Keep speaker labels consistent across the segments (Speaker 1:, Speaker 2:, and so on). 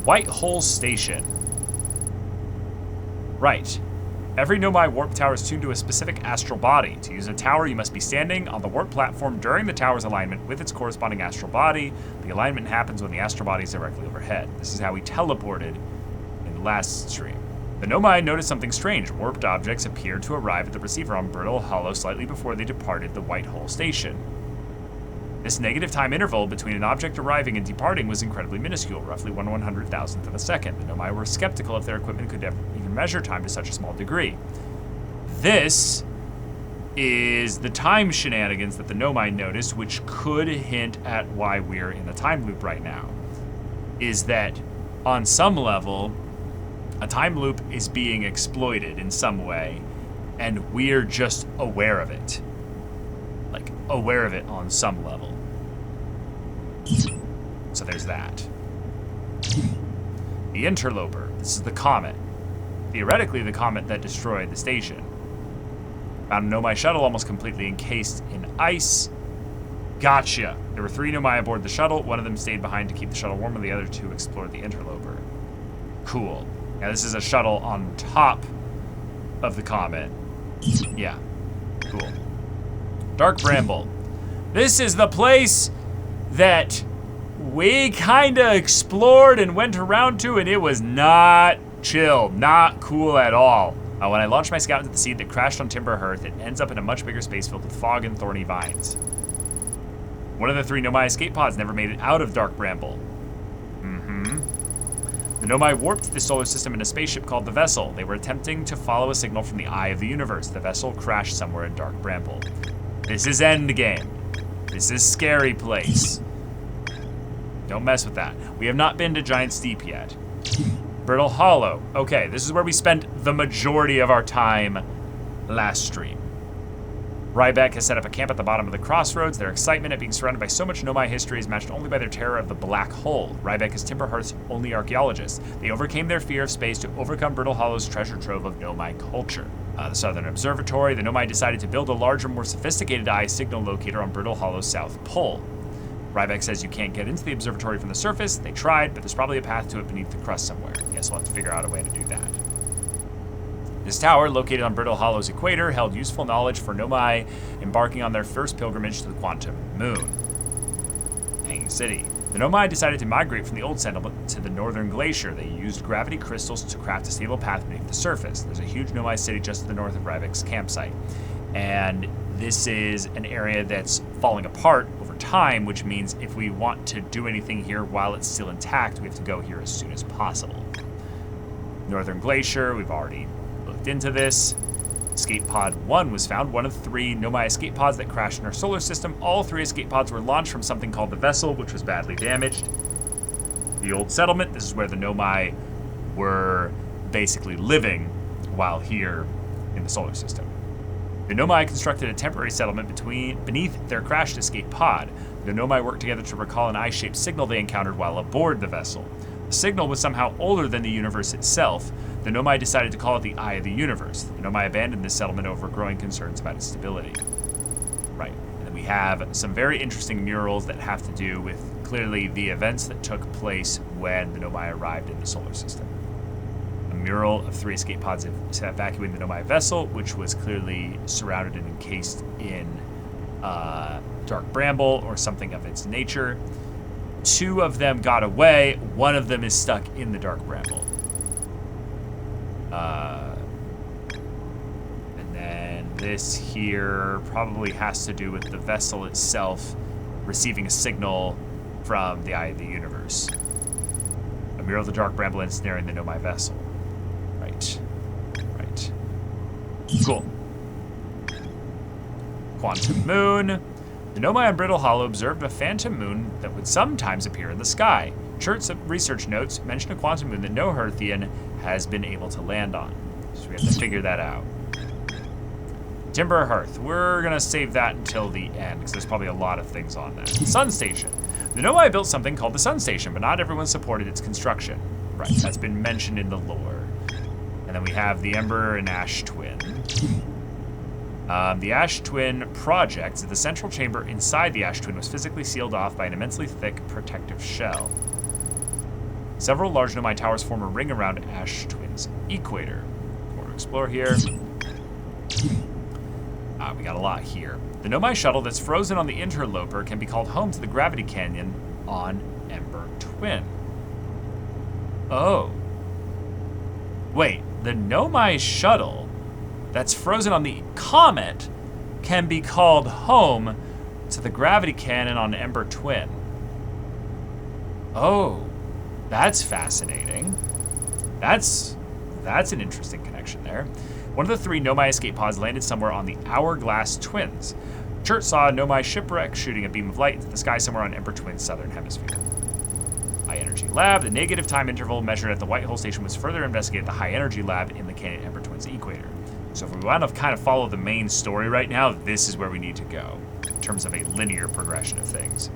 Speaker 1: White Hole Station. Right. Every Nomai warp tower is tuned to a specific astral body. To use a tower, you must be standing on the warp platform during the tower's alignment with its corresponding astral body. The alignment happens when the astral body is directly overhead. This is how we teleported in the last stream. The Nomai noticed something strange. Warped objects appeared to arrive at the receiver on Orbital Hollow slightly before they departed the White Hole Station. This negative time interval between an object arriving and departing was incredibly minuscule, roughly 1/100,000th of a second. The Nomai were skeptical if their equipment could even measure time to such a small degree. This is the time shenanigans that the Nomai noticed, which could hint at why we're in a time loop right now. Is that, on some level, a time loop is being exploited in some way, and we're just aware of it. Like, aware of it on some level. So there's that. The interloper. This is the comet. Theoretically, the comet that destroyed the station. Found a Nomai shuttle almost completely encased in ice. Gotcha. There were 3 Nomai aboard the shuttle. One of them stayed behind to keep the shuttle warm, and the other 2 explored the interloper. Cool. Now, this is a shuttle on top of the comet. Yeah. Cool. Dark Bramble. This is the place that we kinda explored and went around to, and it was not chill, not cool at all. When I launched my scout into the seed that crashed on Timber Hearth, it ends up in a much bigger space filled with fog and thorny vines. One of the 3 Nomai escape pods never made it out of Dark Bramble. The Nomai warped the solar system in a spaceship called the Vessel. They were attempting to follow a signal from the Eye of the Universe. The Vessel crashed somewhere in Dark Bramble. This is Endgame. This is Scary Place. Don't mess with that. We have not been to Giant Steep yet. Orbital Hollow. Okay, this is where we spent the majority of our time last stream. Ryback has set up a camp at the bottom of the crossroads. Their excitement at being surrounded by so much Nomai history is matched only by their terror of the black hole. Ryback is Timber Hearth's only archaeologist. They overcame their fear of space to overcome Orbital Hollow's treasure trove of Nomai culture. The Southern Observatory. The Nomai decided to build a larger, more sophisticated eye signal locator on Orbital Hollow's south pole. Ryback says you can't get into the observatory from the surface. They tried, but there's probably a path to it beneath the crust somewhere. Yes, we'll have to figure out a way to do that. This tower, located on Orbital Hollow's equator, held useful knowledge for Nomai embarking on their first pilgrimage to the Quantum Moon. Hanging City. The Nomai decided to migrate from the old settlement to the northern glacier. They used gravity crystals to craft a stable path beneath the surface. There's a huge Nomai city just to the north of Ryback's campsite. And this is an area that's falling apart over time, which means if we want to do anything here while it's still intact, we have to go here as soon as possible. Northern Glacier, we've already looked into this. Escape Pod 1 was found, one of 3 Nomai escape pods that crashed in our solar system. All 3 escape pods were launched from something called the Vessel, which was badly damaged. The old settlement, this is where the Nomai were basically living while here in the solar system. The Nomai constructed a temporary settlement beneath their crashed escape pod. The Nomai worked together to recall an eye-shaped signal they encountered while aboard the Vessel. The signal was somehow older than the universe itself. The Nomai decided to call it the Eye of the Universe. The Nomai abandoned this settlement over growing concerns about its stability. Right. And then we have some very interesting murals that have to do with, clearly, the events that took place when the Nomai arrived in the solar system. A mural of 3 escape pods evacuating the Nomai Vessel, which was clearly surrounded and encased in Dark Bramble or something of its nature. 2 of them got away. 1 of them is stuck in the Dark Bramble. And then this here probably has to do with the vessel itself receiving a signal from the Eye of the Universe. A mural of the Dark Bramble ensnaring the Nomai Vessel. Right. Right. Cool. Quantum Moon. The Nomai on Orbital Hollow observed a phantom moon that would sometimes appear in the sky. Church's research notes mention a quantum moon that no Hearthian has been able to land on. So we have to figure that out. Timber Hearth. We're going to save that until the end, because there's probably a lot of things on that. Sun Station. The Nomai built something called the Sun Station, but not everyone supported its construction. Right, that's been mentioned in the lore. And then we have the Ember and Ash Twin. The Ash Twin project, the central chamber inside the Ash Twin was physically sealed off by an immensely thick protective shell. Several large Nomai towers form a ring around Ash Twin's equator. More to explore here. We got a lot here. The Nomai shuttle that's frozen on the interloper can be called home to the gravity canyon on Ember Twin. Oh. Wait, the Nomai shuttle that's frozen on the comet can be called home to the gravity canyon on Ember Twin. Oh, that's fascinating. That's an interesting connection there. One of the 3 Nomai escape pods landed somewhere on the Hourglass Twins. Chert saw a Nomai shipwreck shooting a beam of light into the sky somewhere on Ember Twin's southern hemisphere. High Energy Lab. The negative time interval measured at the White Hole Station was further investigated at the High Energy Lab in the canyon Ember Twin's equator. So if we want to kind of follow the main story right now, this is where we need to go in terms of a linear progression of things.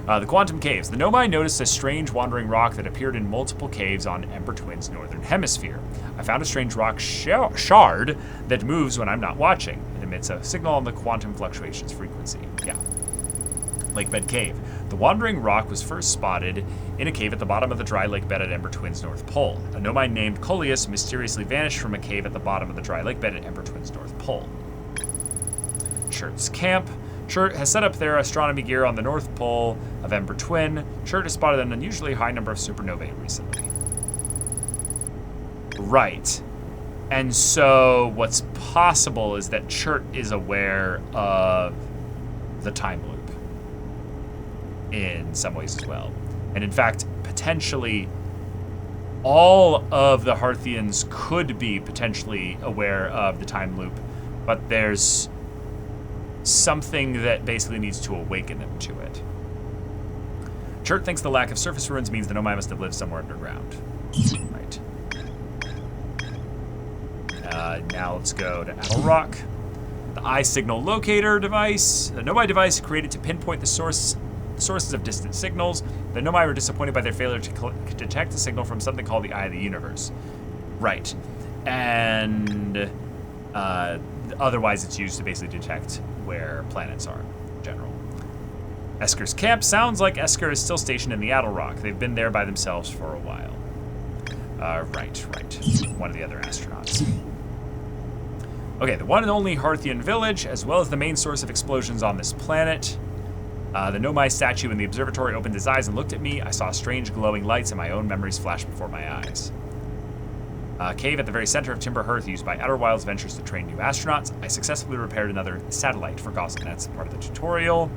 Speaker 1: The Quantum Caves. The Nomai noticed a strange wandering rock that appeared in multiple caves on Ember Twin's northern hemisphere. I found a strange rock shard that moves when I'm not watching. It emits a signal on the quantum fluctuations frequency. Yeah. Lakebed Cave. The wandering rock was first spotted in a cave at the bottom of the dry lake bed at Ember Twin's North Pole. A Nomai named Coleus mysteriously vanished from a cave at the bottom of the dry lake bed at Ember Twin's North Pole. Chert's Camp. Chert has set up their astronomy gear on the North Pole of Ember Twin. Chert has spotted an unusually high number of supernovae recently. Right. And so what's possible is that Chert is aware of the time loop in some ways as well. And in fact, potentially all of the Hearthians could be potentially aware of the time loop, but there's something that basically needs to awaken them to it. Chert thinks the lack of surface ruins means the Nomai must have lived somewhere underground. Right. Now let's go to Adelrock. The eye signal locator device. The Nomai device created to pinpoint the sources of distant signals. The Nomai were disappointed by their failure to detect the signal from something called the Eye of the Universe. Right. And otherwise it's used to basically detect where planets are in general. Esker's camp. Sounds like Esker is still stationed in the Adelrock. They've been there by themselves for a while. Right. One of the other astronauts. Okay, the one and only Hearthian village, as well as the main source of explosions on this planet. The Nomai statue in the observatory opened his eyes and looked at me. I saw strange glowing lights and my own memories flash before my eyes. Cave at the very center of Timber Hearth used by Outer Wilds Ventures to train new astronauts. I successfully repaired another satellite for Goslin. That's part of the tutorial.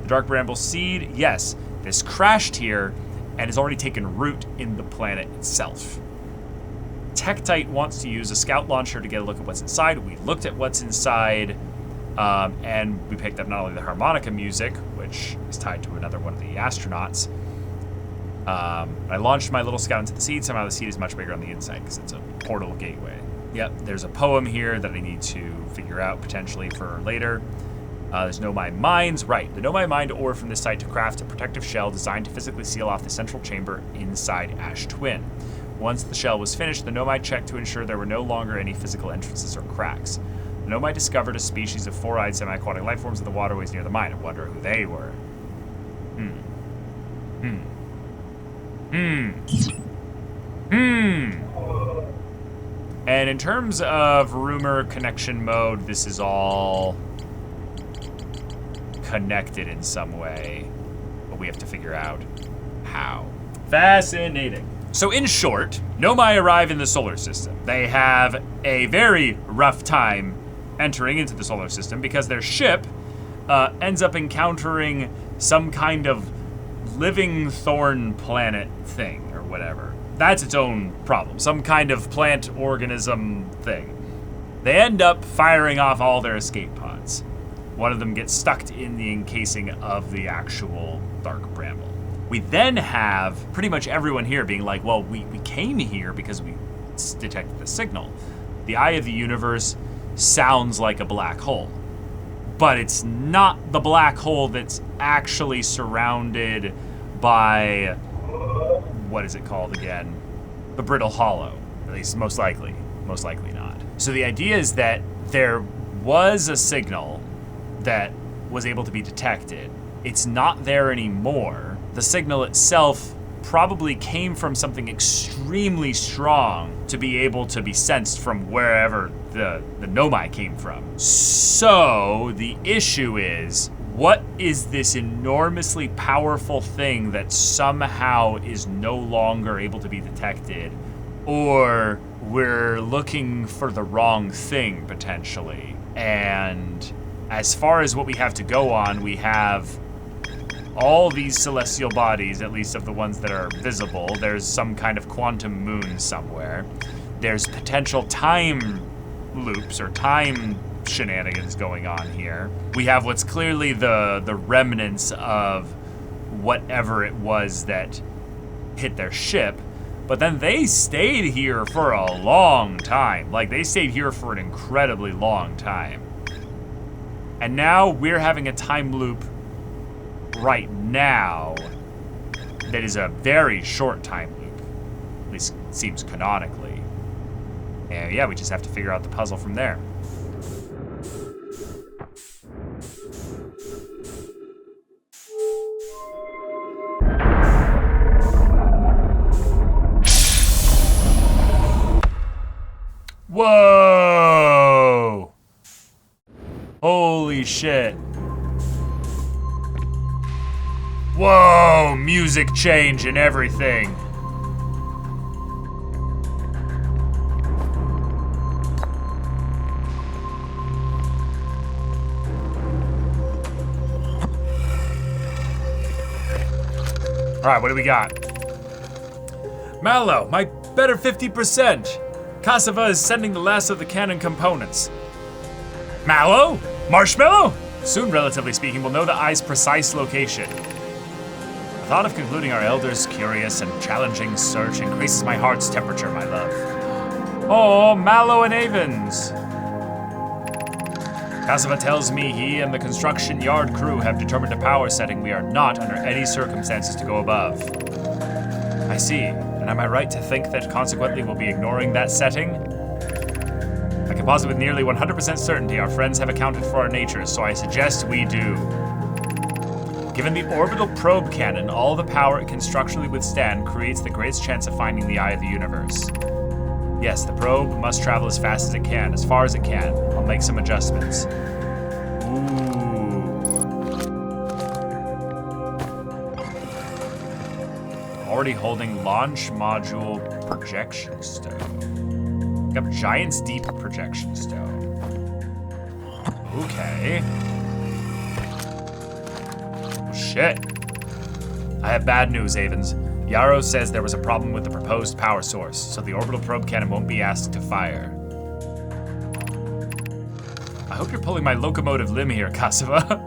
Speaker 1: The Dark Bramble Seed. Yes, this crashed here and has already taken root in the planet itself. Tektite wants to use a scout launcher to get a look at what's inside. We looked at what's inside, and we picked up not only the harmonica music, which is tied to another one of the astronauts. I launched my little scout into the seed. Somehow the seed is much bigger on the inside because it's a portal gateway. Yep, there's a poem here that I need to figure out potentially for later. There's Nomai Mines. Right, the Nomai mined ore from this site to craft a protective shell designed to physically seal off the central chamber inside Ash Twin. Once the shell was finished, the Nomai checked to ensure there were no longer any physical entrances or cracks. The Nomai discovered a species of four-eyed semi-aquatic life forms in the waterways near the mine. I wonder who they were. And in terms of rumor connection mode, this is all connected in some way, but we have to figure out how. Fascinating. So in short, Nomai arrive in the solar system. They have a very rough time entering into the solar system because their ship ends up encountering some kind of living thorn planet thing or whatever. That's its own problem. Some kind of plant organism thing. They end up firing off all their escape pods. One of them gets stuck in the encasing of the actual Dark Bramble. We then have pretty much everyone here being like, well, we came here because we detected the signal. The Eye of the Universe sounds like a black hole, but it's not the black hole that's actually surrounded by, what is it called again? The Brittle Hollow, at least most likely not. So the idea is that there was a signal that was able to be detected. It's not there anymore. The signal itself probably came from something extremely strong to be able to be sensed from wherever the Nomai came from. So the issue is, what is this enormously powerful thing that somehow is no longer able to be detected? Or we're looking for the wrong thing, potentially. And as far as what we have to go on, we have all these celestial bodies, at least of the ones that are visible. There's some kind of quantum moon somewhere. There's potential time loops or time shenanigans going on here. We have what's clearly the remnants of whatever it was that hit their ship, but then they stayed here for a long time. Like, they stayed here for an incredibly long time. And now we're having a time loop right now that is a very short time loop. At least it seems canonically. And yeah, we just have to figure out the puzzle from there. Whoa! Holy shit. Whoa! Music change and everything. Alright, what do we got? Mallow, my better 50%. Cassava is sending the last of the cannon components. Mallow? Marshmallow? Soon, relatively speaking, we'll know the eye's precise location. The thought of concluding our elder's curious and challenging search increases my heart's temperature, my love. Oh, Mallow and Avens. Cassava tells me he and the construction yard crew have determined a power setting we are not under any circumstances to go above. I see. And am I right to think that consequently we'll be ignoring that setting? I can posit with nearly 100% certainty our friends have accounted for our natures, so I suggest we do. Given the orbital probe cannon, all the power it can structurally withstand creates the greatest chance of finding the eye of the universe. Yes, the probe must travel as fast as it can, as far as it can. I'll make some adjustments. Already holding launch module projection stone. Pick up Giant's Deep projection stone. Okay. Oh, shit. I have bad news, Avens. Yarrow says there was a problem with the proposed power source, so the orbital probe cannon won't be asked to fire. I hope you're pulling my locomotive limb here, Cassava.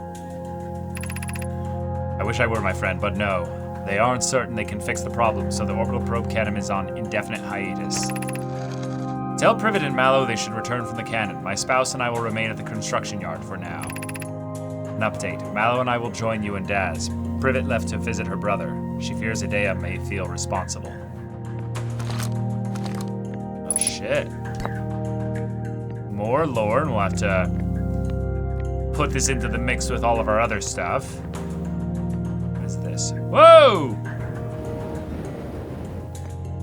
Speaker 1: I wish I were, my friend, but no. They aren't certain they can fix the problem, so the orbital probe cannon is on indefinite hiatus. Tell Privet and Mallow they should return from the cannon. My spouse and I will remain at the construction yard for now. An update. Mallow and I will join you and Daz. Privet left to visit her brother. She fears Idea may feel responsible. Oh shit. More lore, and we'll have to put this into the mix with all of our other stuff. This. Whoa!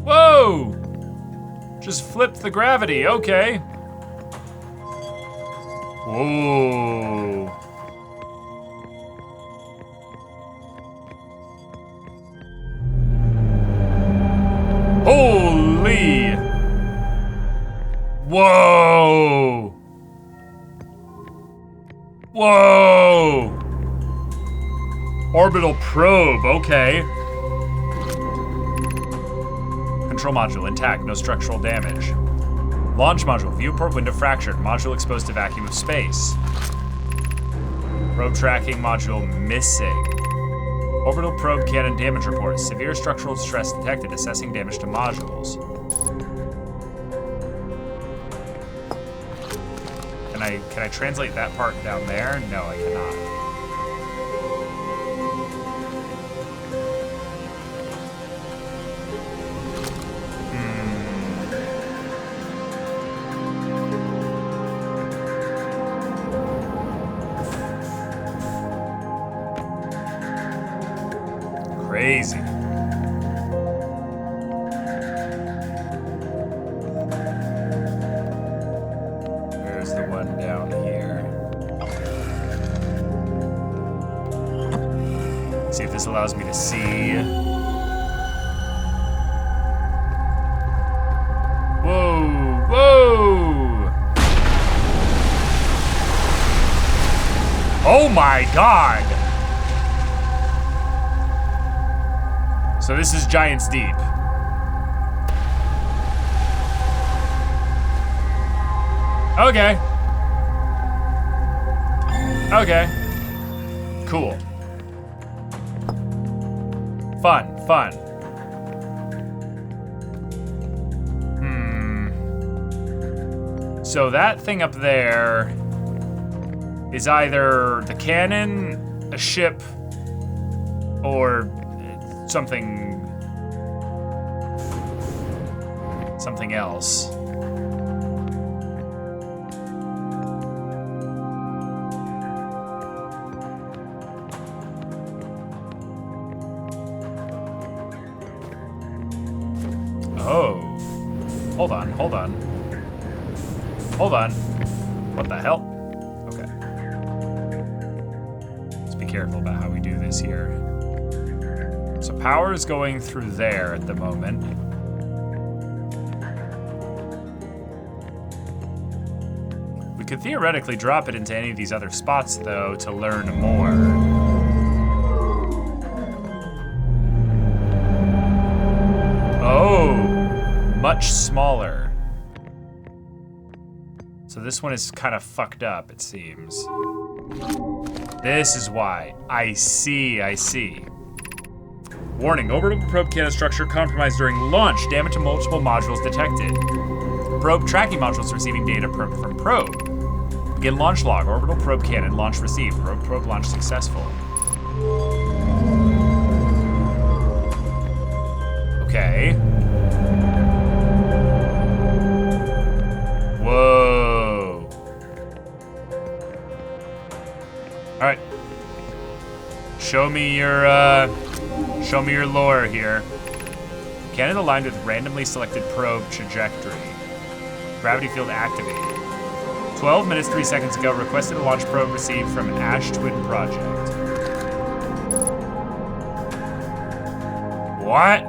Speaker 1: Whoa! Just flipped the gravity, okay. Whoa. Holy! Whoa! Whoa! Orbital probe, okay. Control module intact, no structural damage. Launch module, viewport window fractured, module exposed to vacuum of space. Probe tracking module missing. Orbital probe cannon damage report, severe structural stress detected, assessing damage to modules. Can I translate that part down there? No, I cannot. Crazy. this allows me to see. Whoa, whoa! Oh my god! So this is Giants Deep. Okay. Okay. Cool. Fun, fun. So that thing up there is either the cannon, a ship, or something else. Oh. Hold on, hold on. Hold on. What the hell? Okay. Let's be careful about how we do this here. So power is going through there at the moment. We could theoretically drop it into any of these other spots, though, to learn more. Oh, much smaller. So this one is kind of fucked up, it seems. This is why. I see, I see. Warning, orbital probe cannon structure compromised during launch. Damage to multiple modules detected. Probe tracking modules receiving data from probe. Begin launch log. Orbital probe cannon launch received. Probe launch successful. Okay. Whoa. All right. Show me your lore here. Cannon aligned with randomly selected probe trajectory. Gravity field activated. 12 minutes, 3 seconds ago, requested a launch probe received from Ash Twin Project. What?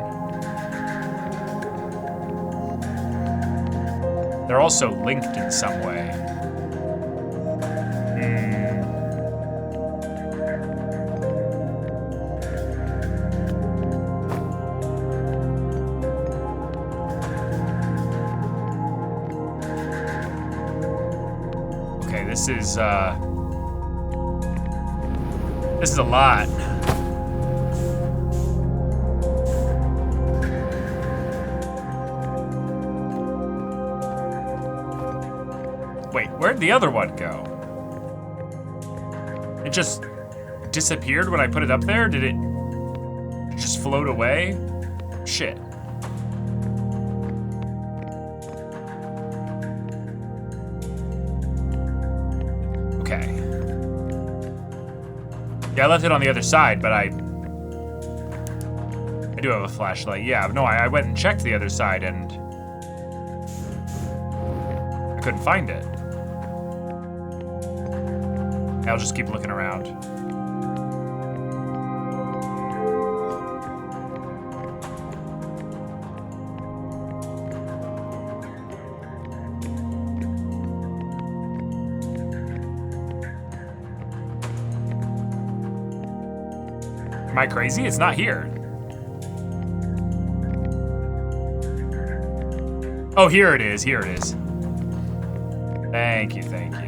Speaker 1: They're also linked in some way. Okay, this is a lot. Wait, where'd the other one go? It just disappeared when I put it up there? Did it just float away? Shit. Okay. Yeah, I left it on the other side, but I do have a flashlight. Yeah, no, I went and checked the other side and I couldn't find it. I'll just keep looking around. Am I crazy? It's not here. Oh, here it is. Here it is. Thank you, thank you.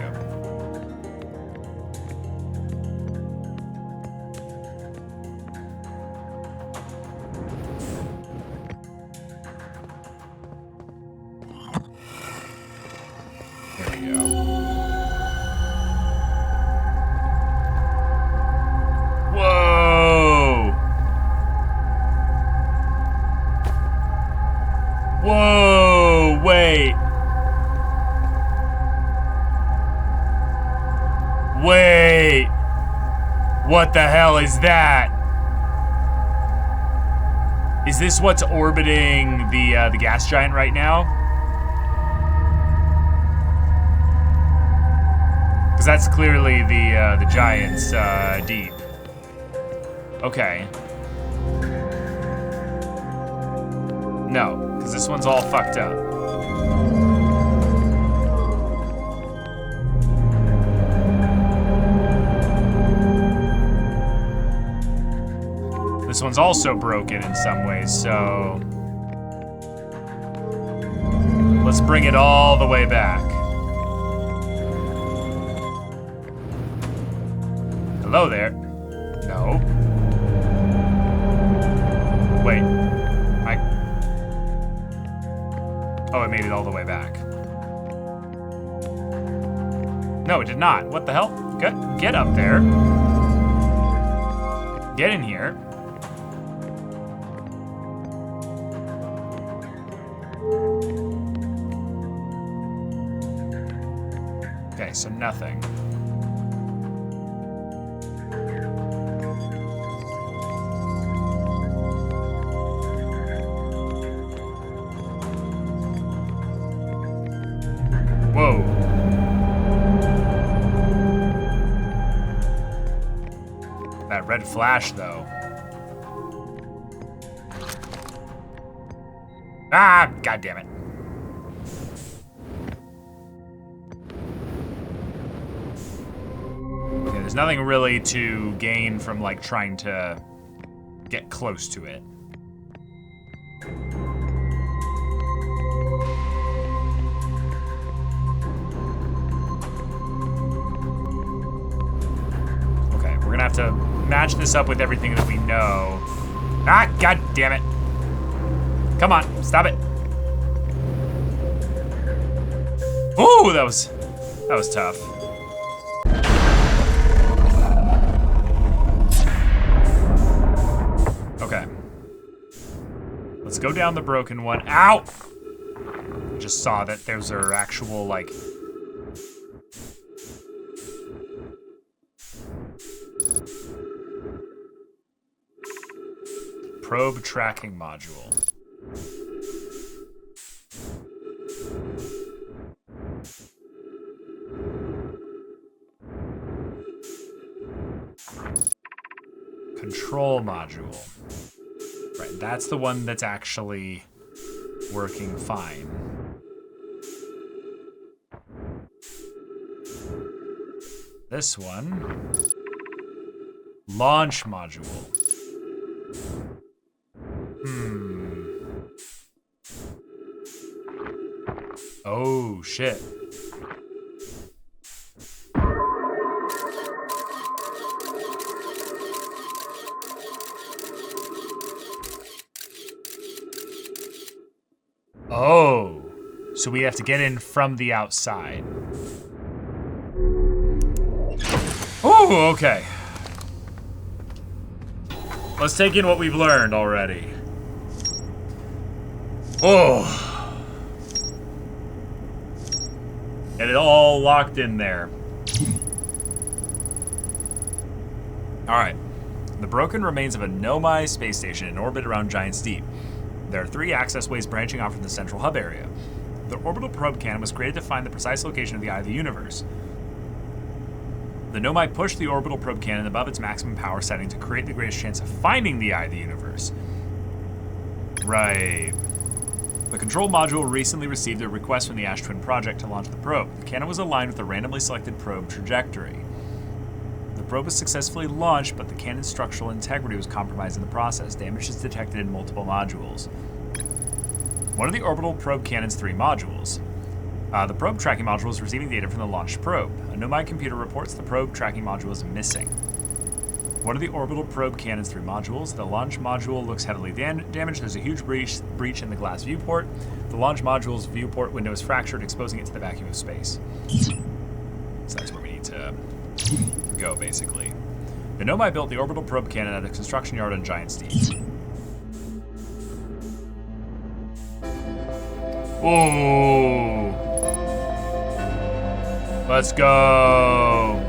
Speaker 1: There we go. Whoa! Whoa, wait. Wait. What the hell is that? Is this what's orbiting the gas giant right now? Because that's clearly the giant's deep. Okay. No, because this one's all fucked up. This one's also broken in some ways, so... let's bring it all the way back. Hello there. No. Wait. Oh, it made it all the way back. No, it did not. What the hell? Get up there. Get in here. Okay, so nothing. Whoa. That red flash, though. Ah, God damn it. Okay, there's nothing really to gain from, like, trying to get close to it. We're gonna have to match this up with everything that we know. Ah, God damn it. Come on, stop it. Ooh, that was tough. Okay. Let's go down the broken one. Ow! I just saw that those are actual, like... probe tracking module. Control module. Right, that's the one that's actually working fine. This one. Launch module. Oh, shit. Oh, so we have to get in from the outside. Oh, okay. Let's take in what we've learned already. Oh. Get it all locked in there. Alright. The broken remains of a Nomai space station in orbit around Giant's Deep. There are 3 access ways branching off from the central hub area. The orbital probe cannon was created to find the precise location of the eye of the universe. The Nomai pushed the orbital probe cannon above its maximum power setting to create the greatest chance of finding the eye of the universe. Right. The control module recently received a request from the Ash Twin project to launch the probe. The cannon was aligned with the randomly selected probe trajectory. The probe was successfully launched, but the cannon's structural integrity was compromised in the process. Damage is detected in multiple modules. One of the orbital probe cannon's 3 modules. The probe tracking module is receiving data from the launched probe. A Nomai computer reports the probe tracking module is missing. One of the orbital probe cannon's 3 modules. The launch module looks heavily damaged. There's a huge breach in the glass viewport. The launch module's viewport window is fractured, exposing it to the vacuum of space. So that's where we need to go, basically. The Nomai built the orbital probe cannon at a construction yard on Giant's Deep. Whoa! Let's go!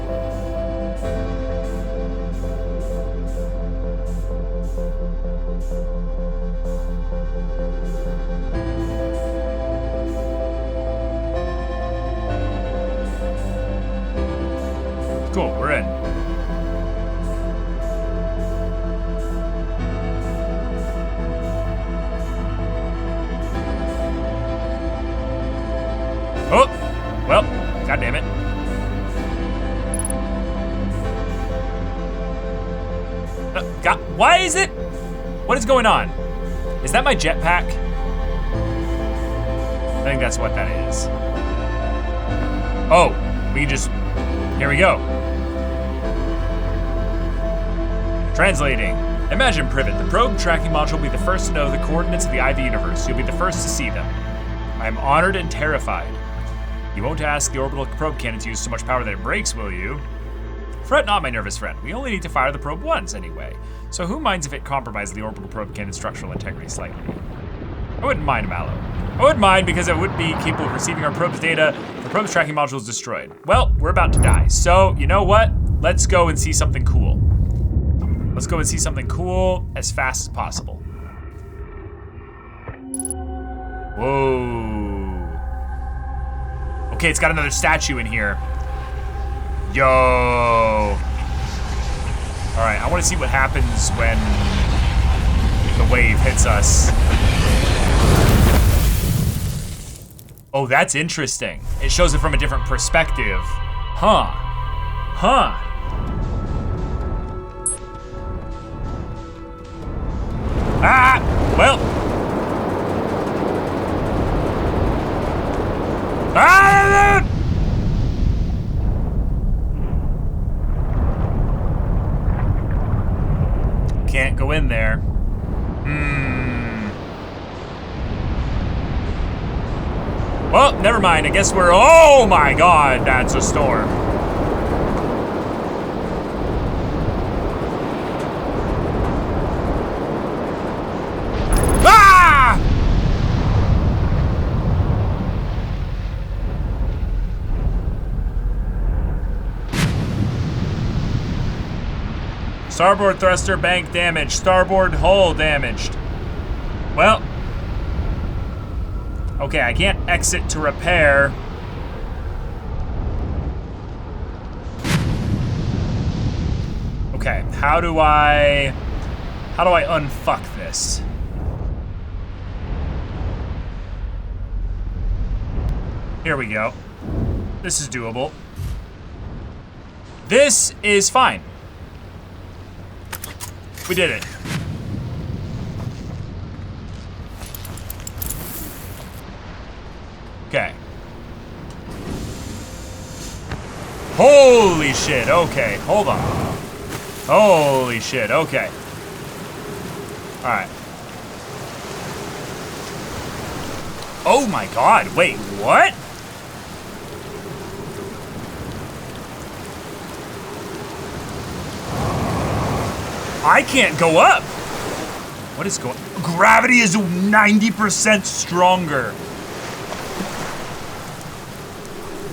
Speaker 1: Cool, we're in. Well, god damn it. God, why is it? What is going on? Is that my jetpack? I think that's what that is. Oh, we can just, here we go. Translating. Imagine Privet, the probe tracking module will be the first to know the coordinates of the eye of the universe. You'll be the first to see them. I am honored and terrified. You won't ask the orbital probe cannon to use so much power that it breaks, will you? Fret not, my nervous friend. We only need to fire the probe once, anyway. So who minds if it compromises the orbital probe cannon's structural integrity slightly? I wouldn't mind, Mallow. I wouldn't mind because it would be capable of receiving our probe's data. The probe's tracking module is destroyed. Well, we're about to die. So, you know what? Let's go and see something cool. Let's go and see something cool as fast as possible. Whoa. Okay, it's got another statue in here. Yo. All right, I want to see what happens when the wave hits us. Oh, that's interesting. It shows it from a different perspective. Huh. Huh. Ah! Well. Ah! Can't go in there. Well, never mind. I guess we're... Oh my god, that's a storm. Ah! Starboard thruster bank damaged. Starboard hull damaged. Well... Okay, I can't exit to repair. Okay, how do I unfuck this? Here we go. This is doable. This is fine. We did it. Okay. Holy shit, okay, hold on. Holy shit, okay. Alright. Oh my god, wait, what? I can't go up. What is going on? Gravity is 90% stronger.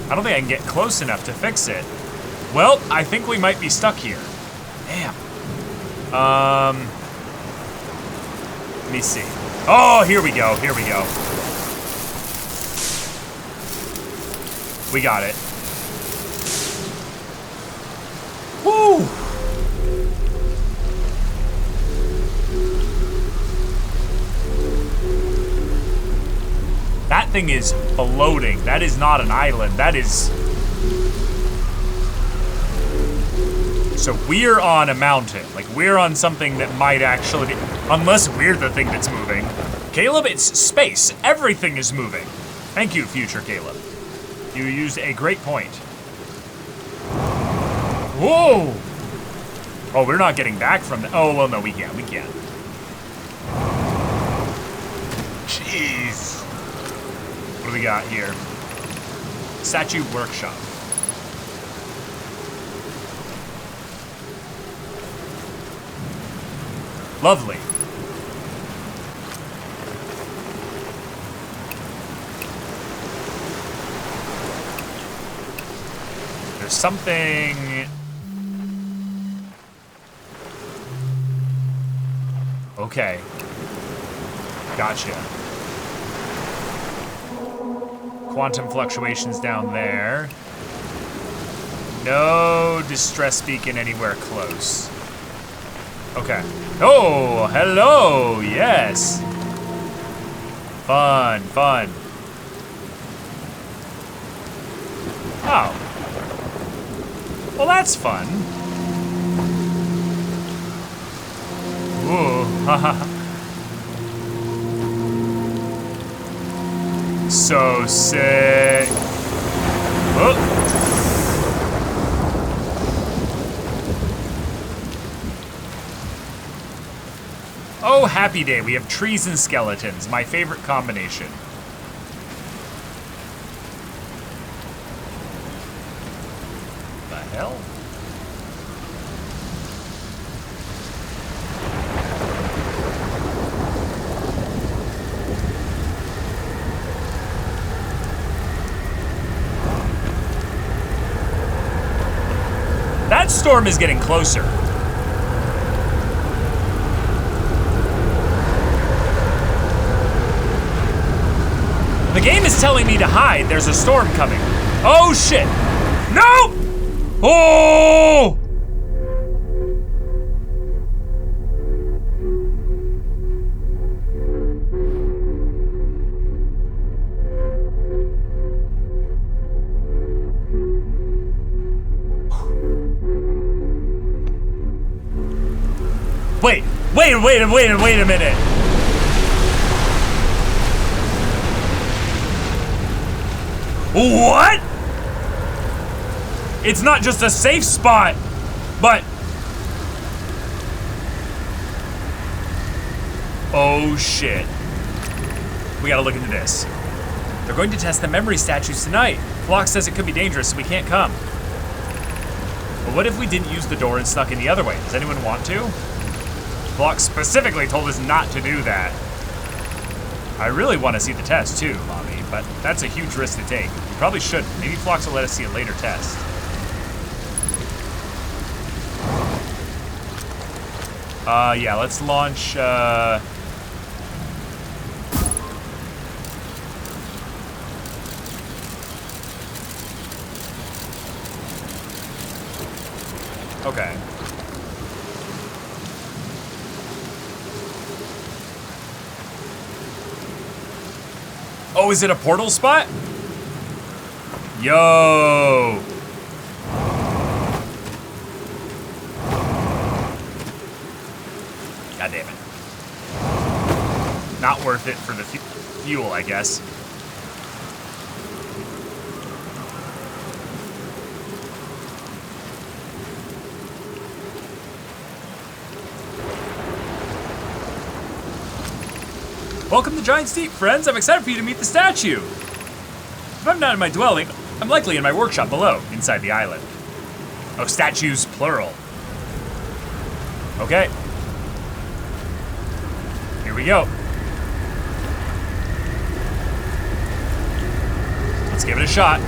Speaker 1: I don't think I can get close enough to fix it. Well, I think we might be stuck here. Damn. Let me see. Oh, here we go, here we go. We got it. Woo! That thing is floating. That is not an island. That is... So we're on a mountain. Like, we're on something that might actually be... Unless we're the thing that's moving. Caleb, it's space. Everything is moving. Thank you, future Caleb. You used a great point. Whoa! Oh, we're not getting back from the... Oh, well, no, we can. We can. Jeez. What do we got here? Statue workshop. Lovely. There's something... Okay. Gotcha. Quantum fluctuations down there. No distress beacon anywhere close. Okay. Oh, hello, yes. Fun, fun. Oh. Well, that's fun. Ooh, haha. So sick. Oh. Oh, happy day. We have trees and skeletons. My favorite combination. The hell? That storm is getting closer. The game is telling me to hide. There's a storm coming. Oh shit. No! Oh! Wait a minute. What? It's not just a safe spot, but... Oh shit. We gotta look into this. They're going to test the memory statues tonight. Flock says it could be dangerous, so we can't come. But what if we didn't use the door and snuck in the other way? Does anyone want to? Flock specifically told us not to do that. I really want to see the test too, Mommy, but that's a huge risk to take. We probably shouldn't. Maybe Flox will let us see a later test. Yeah, let's launch, Okay. Oh, is it a portal spot? Yo! God damn it. Not worth it for the fuel, I guess. Welcome to Giant Steep, friends. I'm excited for you to meet the statue. If I'm not in my dwelling, I'm likely in my workshop below, inside the island. Oh, statues, plural. Okay. Here we go. Let's give it a shot.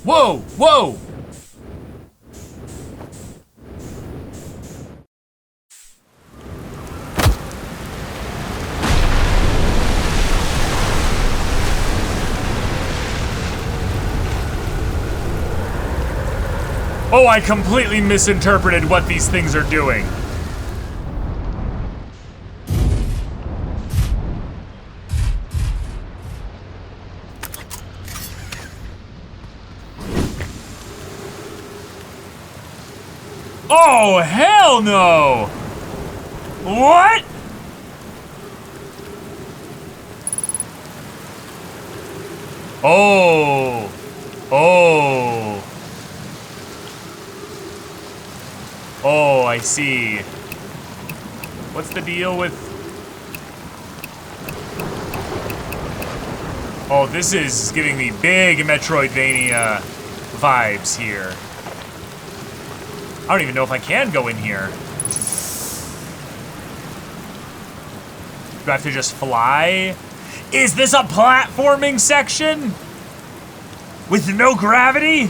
Speaker 1: Whoa! Whoa! Oh, I completely misinterpreted what these things are doing. Oh, hell no! What? Oh. Oh. Oh, I see. What's the deal with... Oh, this is giving me big Metroidvania vibes here. I don't even know if I can go in here. Do I have to just fly? Is this a platforming section? With no gravity?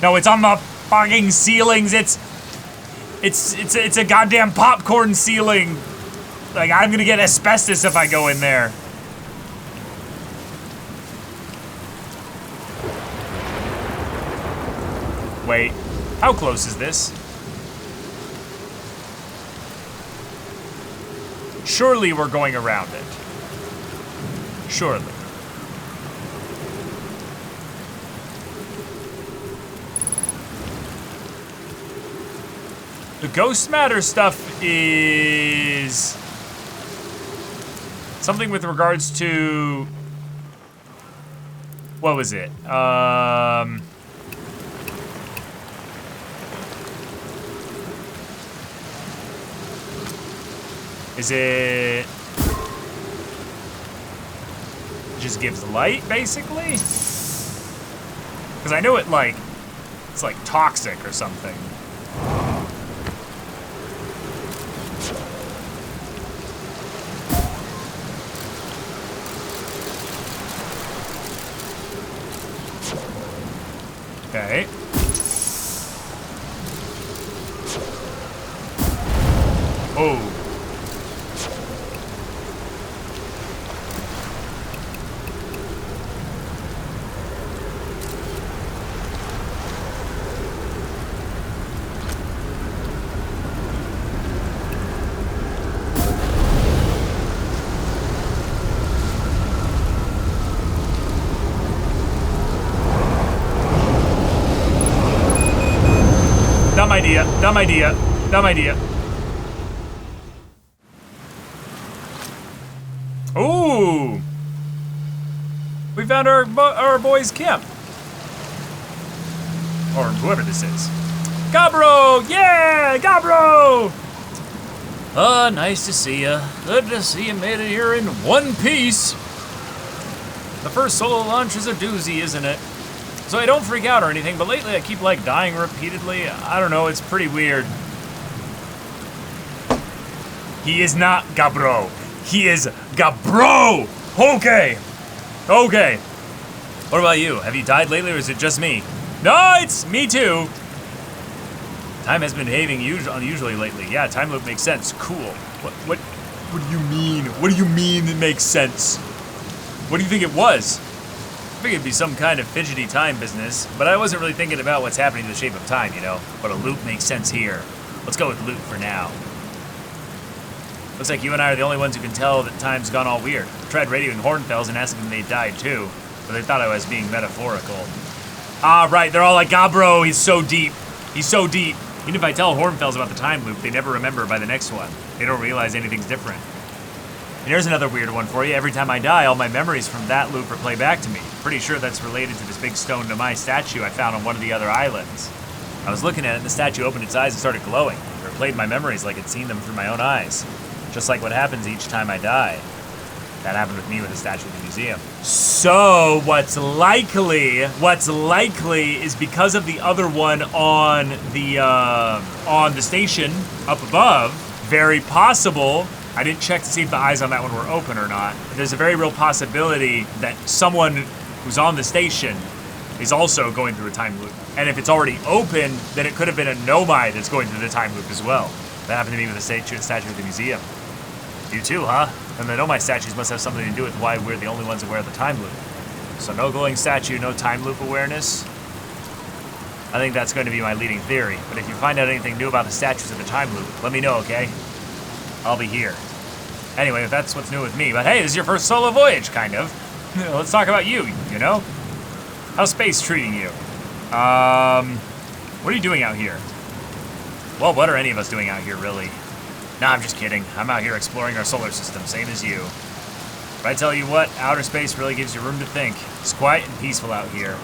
Speaker 1: No, it's on the fucking ceilings. It's a goddamn popcorn ceiling. Like, I'm gonna get asbestos if I go in there. Wait, how close is this? Surely we're going around it. Surely. The ghost matter stuff is something with regards to, what was it? Is it just gives light, basically? Because I know it's like toxic or something. Okay. Oh. Dumb idea. Ooh! We found our boy's camp. Or whoever this is. Gabro! Yeah! Gabro! Nice to see ya. Good to see you made it here in one piece. The first solo launch is a doozy, isn't it? So I don't freak out or anything, but lately I keep, like, dying repeatedly. I don't know, it's pretty weird. He is not Gabro. He is Gabro! Okay. Okay. What about you? Have you died lately, or is it just me? No, it's me too. Time has been behaving unusually lately. Yeah, time loop makes sense. Cool. What do you mean? What do you mean it makes sense? What do you think it was? I figured it'd be some kind of fidgety time business, but I wasn't really thinking about what's happening to the shape of time, you know? But a loop makes sense here. Let's go with loop for now. Looks like you and I are the only ones who can tell that time's gone all weird. I tried radioing Hornfells and asking them if they died too, but they thought I was being metaphorical. Ah, right, they're all like, ah, bro, he's so deep. He's so deep. Even if I tell Hornfells about the time loop, they never remember by the next one. They don't realize anything's different. And here's another weird one for you. Every time I die, all my memories from that loop replay back to me. Pretty sure that's related to this big stone to my statue I found on one of the other islands. I was looking at it and the statue opened its eyes and started glowing. It replayed my memories like I'd seen them through my own eyes. Just like what happens each time I die. That happened with me with the statue in the museum. So what's likely is because of the other one on the station up above, very possible. I didn't check to see if the eyes on that one were open or not. There's a very real possibility that someone who's on the station is also going through a time loop. And if it's already open, then it could have been a Nomai that's going through the time loop as well. That happened to me with the statue at the museum. You too, huh? And the Nomai statues must have something to do with why we're the only ones aware of the time loop. So no glowing statue, no time loop awareness. I think that's going to be my leading theory. But if you find out anything new about the statues of the time loop, let me know, okay? I'll be here. Anyway, that's what's new with me. But hey, this is your first solo voyage, kind of. Let's talk about you, you know? How's space treating you? What are you doing out here? Well, what are any of us doing out here, really? Nah, I'm just kidding. I'm out here exploring our solar system, same as you. But I tell you what, outer space really gives you room to think. It's quiet and peaceful out here.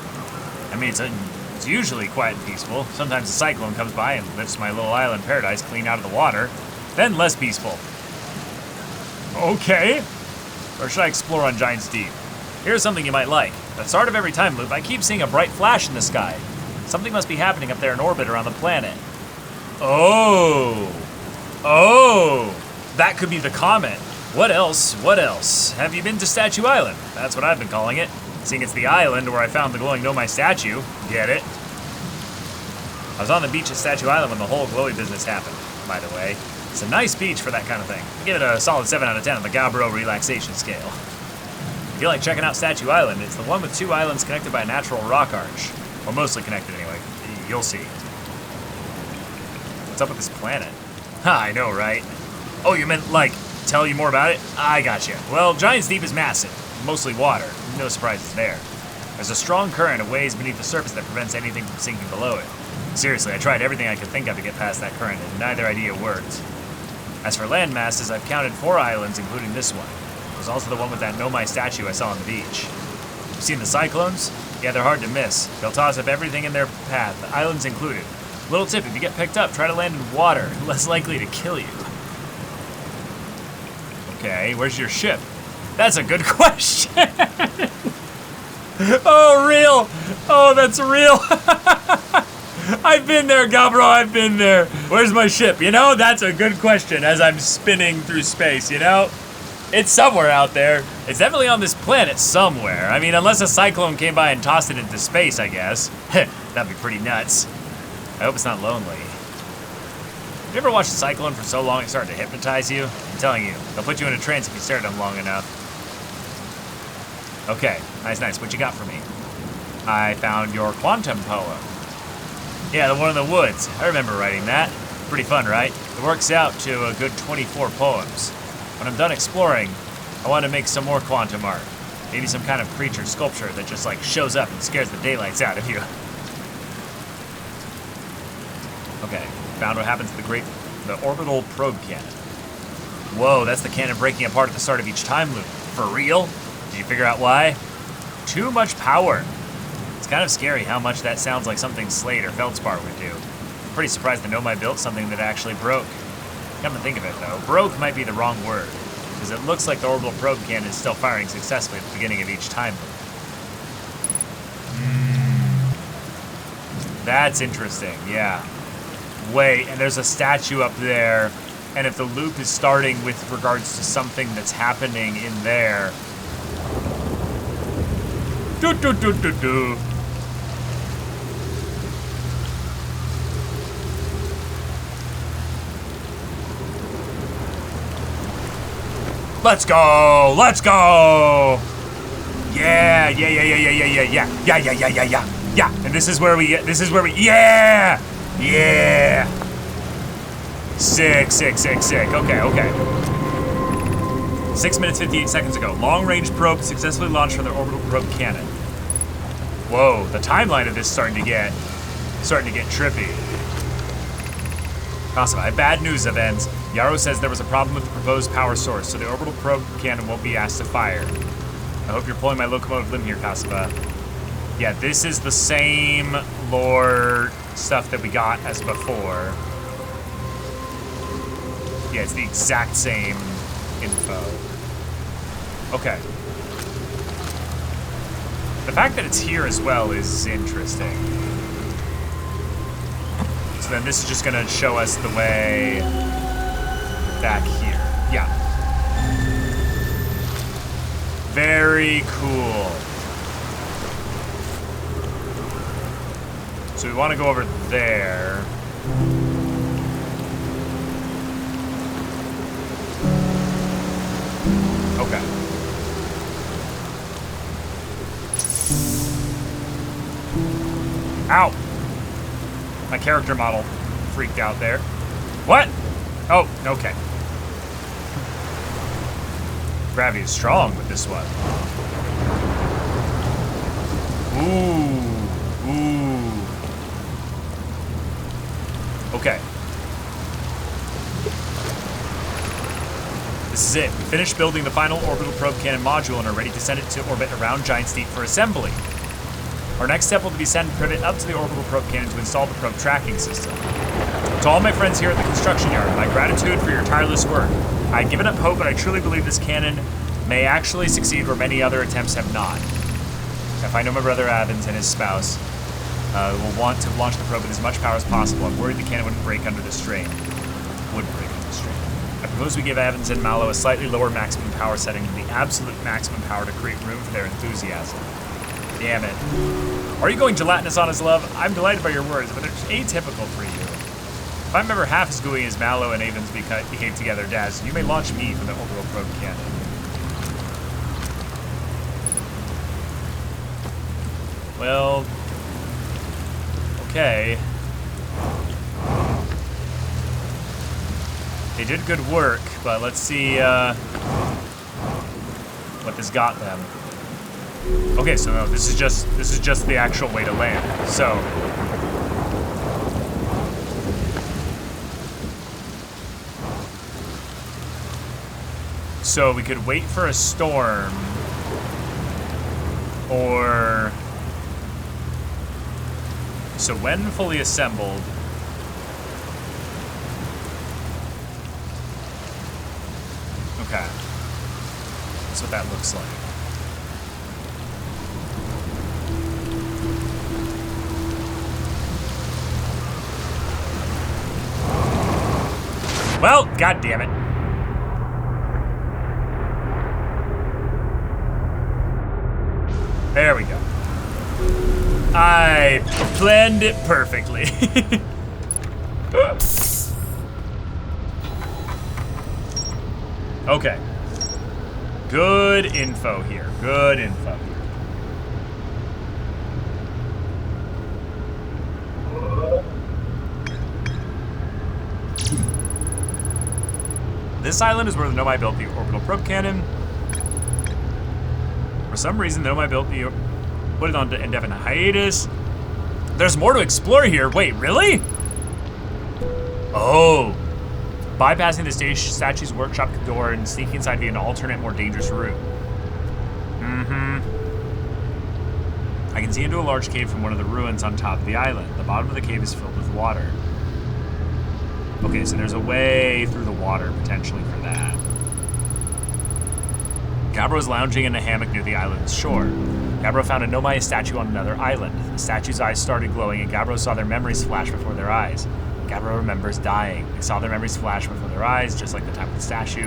Speaker 1: I mean, it's usually quiet and peaceful. Sometimes a cyclone comes by and lifts my little island paradise clean out of the water. Then less peaceful. Okay. Or should I explore on Giant's Deep? Here's something you might like. At the start of every time loop, I keep seeing a bright flash in the sky. Something must be happening up there in orbit around the planet. Oh. Oh. That could be the comet. What else? What else? Have you been to Statue Island? That's what I've been calling it. Seeing it's the island where I found the glowing Nomai statue. Get it? I was on the beach at Statue Island when the whole glowy business happened, by the way. It's a nice beach for that kind of thing. I give it a solid 7 out of 10 on the Gabbro relaxation scale. If you like checking out Statue Island, it's the one with 2 islands connected by a natural rock arch. Or mostly connected anyway. You'll see. What's up with this planet? Ha, I know, right? Oh, you meant, like, tell you more about it? I gotcha. Well, Giant's Deep is massive. Mostly water. No surprises there. There's a strong current of waves beneath the surface that prevents anything from sinking below it. Seriously, I tried everything I could think of to get past that current, and neither idea worked. As for land masses, I've counted 4 islands, including this one. There's also the one with that Nomai statue I saw on the beach. You seen the cyclones? Yeah, they're hard to miss. They'll toss up everything in their path, the islands included. Little tip, if you get picked up, try to land in water. Less likely to kill you. Okay, where's your ship? That's a good question. Oh, real. Oh, that's real. I've been there, Gabbro, I've been there. Where's my ship? You know, that's a good question as I'm spinning through space, you know? It's somewhere out there. It's definitely on this planet somewhere. I mean, unless a cyclone came by and tossed it into space, I guess. That'd be pretty nuts. I hope it's not lonely. Have you ever watched a cyclone for so long it started to hypnotize you? I'm telling you, they'll put you in a trance if you stare at them long enough. Okay, nice. What you got for me? I found your quantum poem. Yeah, the one in the woods. I remember writing that. Pretty fun, right? It works out to a good 24 poems. When I'm done exploring, I want to make some more quantum art. Maybe some kind of creature sculpture that just like shows up and scares the daylights out of you. Okay, found what happens to the orbital probe cannon. Whoa, that's the cannon breaking apart at the start of each time loop. For real? Did you figure out why? Too much power. It's kind of scary how much that sounds like something Slade or Feldspar would do. I'm pretty surprised that Nomai built something that actually broke. Come to think of it though, broke might be the wrong word, because it looks like the orbital probe cannon is still firing successfully at the beginning of each time loop. That's interesting, yeah. Wait, and there's a statue up there, and if the loop is starting with regards to something that's happening in there... Do. Let's go! Let's go! Yeah! And this is where we get, yeah! Yeah! Sick. Okay. 6 minutes, 58 seconds ago. Long-range probe successfully launched from the orbital probe cannon. Whoa, the timeline of this is starting to get trippy. Awesome, I have bad news, Avens. Yarrow says there was a problem with the proposed power source, so the orbital probe cannon won't be asked to fire. I hope you're pulling my locomotive limb here, Kasava. Yeah, this is the same lore stuff that we got as before. Yeah, it's the exact same info. Okay. The fact that it's here as well is interesting. So then this is just gonna show us the way back here. Yeah. Very cool. So we want to go over there. Okay. Ow! My character model freaked out there. What? Oh, okay. Gravity is strong with this one. Ooh. Okay. This is it. We finished building the final orbital probe cannon module and are ready to send it to orbit around Giant's Deep for assembly. Our next step will be to send Privet up to the orbital probe cannon to install the probe tracking system. To all my friends here at the construction yard, my gratitude for your tireless work. I had given up hope, but I truly believe this cannon may actually succeed where many other attempts have not. If I know my brother Avens and his spouse will want to launch the probe with as much power as possible, I'm worried the cannon wouldn't break under the strain. I propose we give Avens and Mallow a slightly lower maximum power setting than the absolute maximum power to create room for their enthusiasm. Damn it. Are you going gelatinous on his love? I'm delighted by your words, but it's atypical for you. If I'm ever half as gooey as Mallow and Avens behave together, Daz, you may launch me from the orbital probe cannon. Well, okay. They did good work, but let's see what this got them. Okay, so no, this is just the actual way to land. So we could wait for a storm, or so when fully assembled. Okay, that's what that looks like. Well, god damn it. There we go. I planned it perfectly. Okay. Good info here. Good info here. This island is where the Nomai built the orbital probe cannon. For some reason, the Nomai put it on indefinite hiatus. There's more to explore here. Wait, really? Oh. Bypassing the statue's workshop door and sneaking inside via an alternate, more dangerous route. I can see into a large cave from one of the ruins on top of the island. The bottom of the cave is filled with water. Okay, so there's a way through the water, potentially, for that. Gabbro was lounging in a hammock near the island's shore. Gabbro found a Nomai statue on another island. The statue's eyes started glowing, and Gabbro saw their memories flash before their eyes. Gabbro remembers dying. They saw their memories flash before their eyes, just like the time of the statue.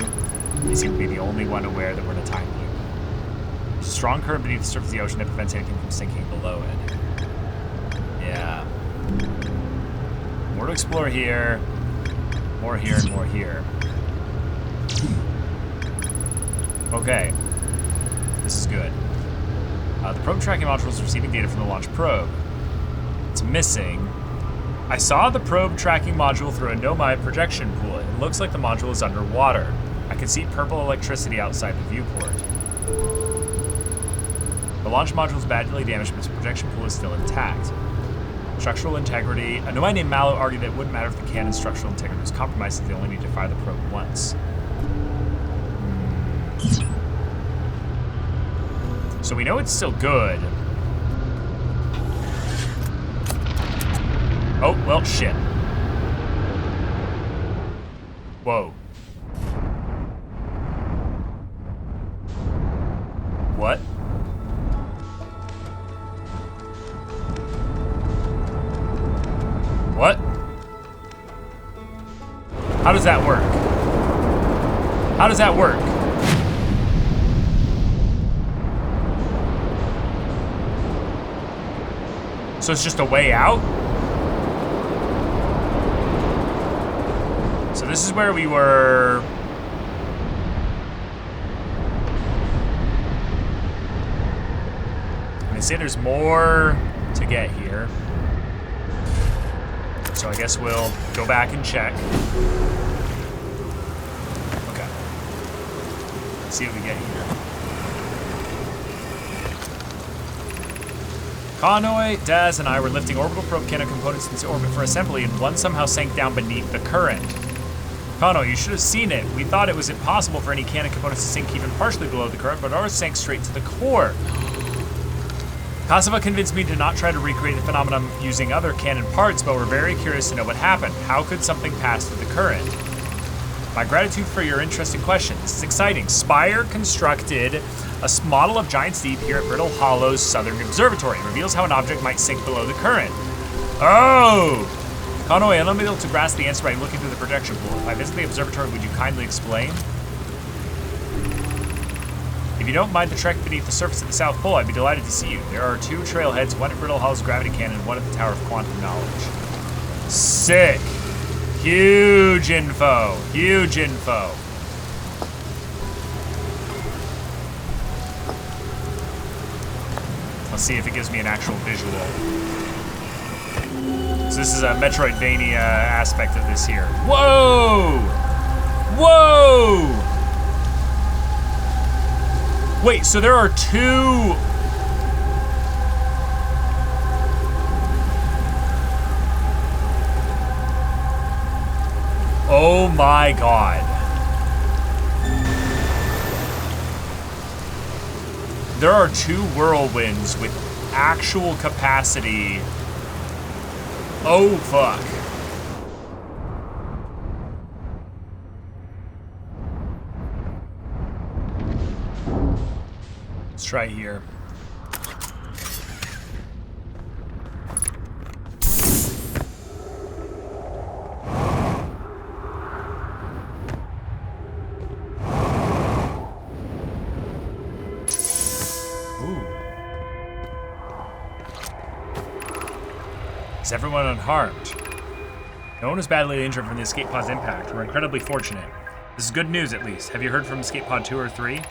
Speaker 1: They seem to be the only one aware that we're in a time loop. There's a strong current beneath the surface of the ocean that prevents anything from sinking below it. Yeah. More to explore here. More here and more here. Okay. This is good. The probe tracking module is receiving data from the launch probe. It's missing. I saw the probe tracking module through a Nomai projection pool. It looks like the module is underwater. I can see purple electricity outside the viewport. The launch module is badly damaged, but its projection pool is still intact. Structural integrity. A Nomai named Mallow argued that it wouldn't matter if the cannon's structural integrity was compromised, since they only need to fire the probe once. So we know it's still good. Oh, well, shit. Whoa. What? What? How does that work? How does that work? So it's just a way out? So this is where we were... They say there's more to get here. So I guess we'll go back and check. Okay. Let's see what we get here. Connoy, Daz, and I were lifting orbital probe cannon components into orbit for assembly, and one somehow sank down beneath the current. Connoy, you should have seen it. We thought it was impossible for any cannon components to sink even partially below the current, but ours sank straight to the core. Kasava convinced me to not try to recreate the phenomenon using other cannon parts, but we're very curious to know what happened. How could something pass through the current? My gratitude for your interesting question. This is exciting. Spire constructed a model of Giant's Deep here at Brittle Hollow's Southern Observatory. It reveals how an object might sink below the current. Oh! Conway, I'm unable to grasp the answer by looking through the projection pool. If I visit the observatory, would you kindly explain? If you don't mind the trek beneath the surface of the South Pole, I'd be delighted to see you. There are 2 trailheads, one at Brittle Hall's gravity cannon and one at the Tower of Quantum Knowledge. Sick. Huge info. Huge info. Let's see if it gives me an actual visual. So this is a Metroidvania aspect of this here. Whoa! Whoa! Wait, so there are 2... Oh my god. There are 2 whirlwinds with actual capacity. Oh, fuck. Let's try here. Is everyone unharmed? No one was badly injured from the escape pod's impact. We're incredibly fortunate. This is good news, at least. Have you heard from escape pod 2 or 3?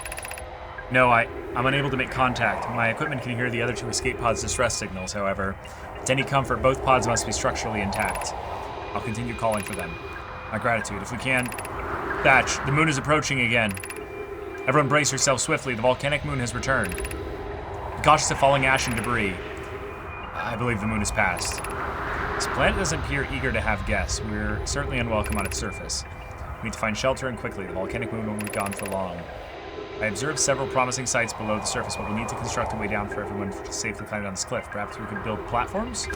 Speaker 1: No, I'm unable to make contact. My equipment can hear the other 2 escape pods' distress signals, however. To any comfort, both pods must be structurally intact. I'll continue calling for them. My gratitude. If we can... Thatch, the moon is approaching again. Everyone brace yourself swiftly. The volcanic moon has returned. Be cautious of falling ash and debris. I believe the moon has passed. This planet doesn't appear eager to have guests. We're certainly unwelcome on its surface. We need to find shelter and quickly. The volcanic moon won't be gone for long. I observed several promising sites below the surface, but we'll need to construct a way down for everyone to safely climb down this cliff. Perhaps we could build platforms?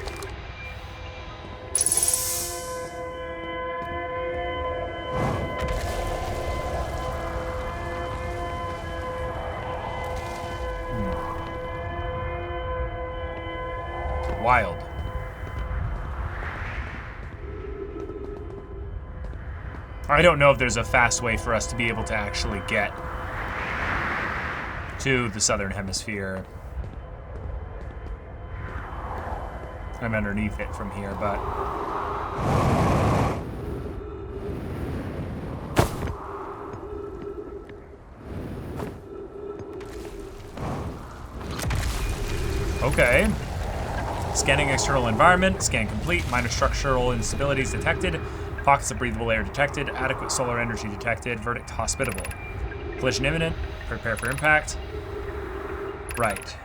Speaker 1: Wild. I don't know if there's a fast way for us to be able to actually get to the southern hemisphere. I'm underneath it from here, but... Okay. Scanning external environment. Scan complete. Minor structural instabilities detected. Pockets of breathable air detected. Adequate solar energy detected. Verdict hospitable. Collision imminent. Prepare for impact. Right.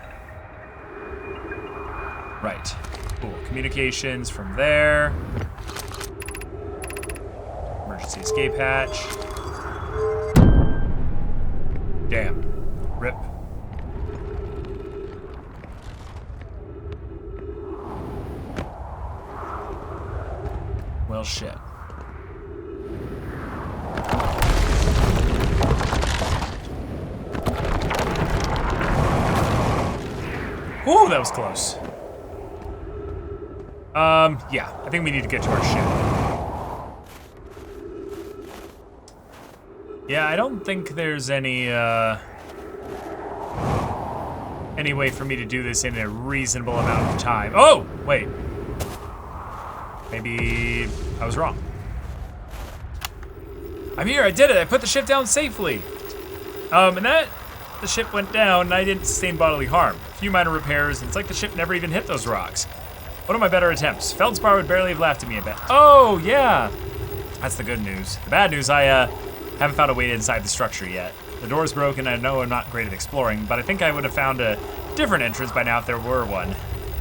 Speaker 1: Right. Cool. Communications from there. Emergency escape hatch. Damn. Rip. Well, shit. Ooh, that was close. Yeah, I think we need to get to our ship. Yeah, I don't think there's any way for me to do this in a reasonable amount of time. Oh, wait. Maybe I was wrong. I'm here, I did it, I put the ship down safely. And the ship went down and I didn't sustain bodily harm. A few minor repairs, and it's like the ship never even hit those rocks. One of my better attempts. Feldspar would barely have laughed at me a bit. Oh, yeah. That's the good news. The bad news, I haven't found a way inside the structure yet. The door's broken, I know I'm not great at exploring, but I think I would have found a different entrance by now if there were one.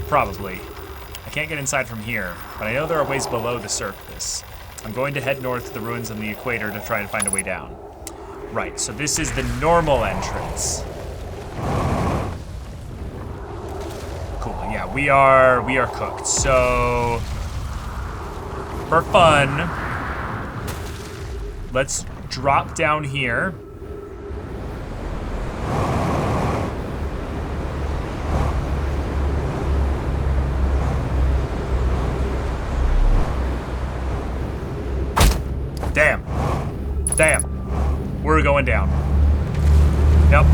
Speaker 1: Probably. I can't get inside from here, but I know there are ways below the surface. I'm going to head north to the ruins on the equator to try to find a way down. Right, so this is the normal entrance. Cool, yeah, we are cooked. So, for fun, let's drop down here. Damn. Damn. We're going down. Yep.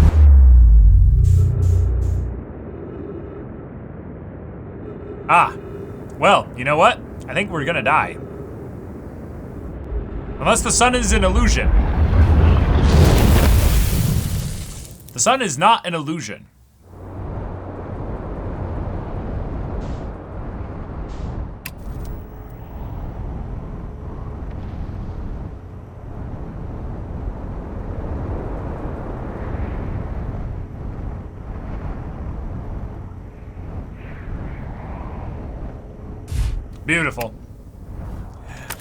Speaker 1: Ah, well, you know what? I think we're gonna die. Unless the sun is an illusion. The sun is not an illusion. Beautiful.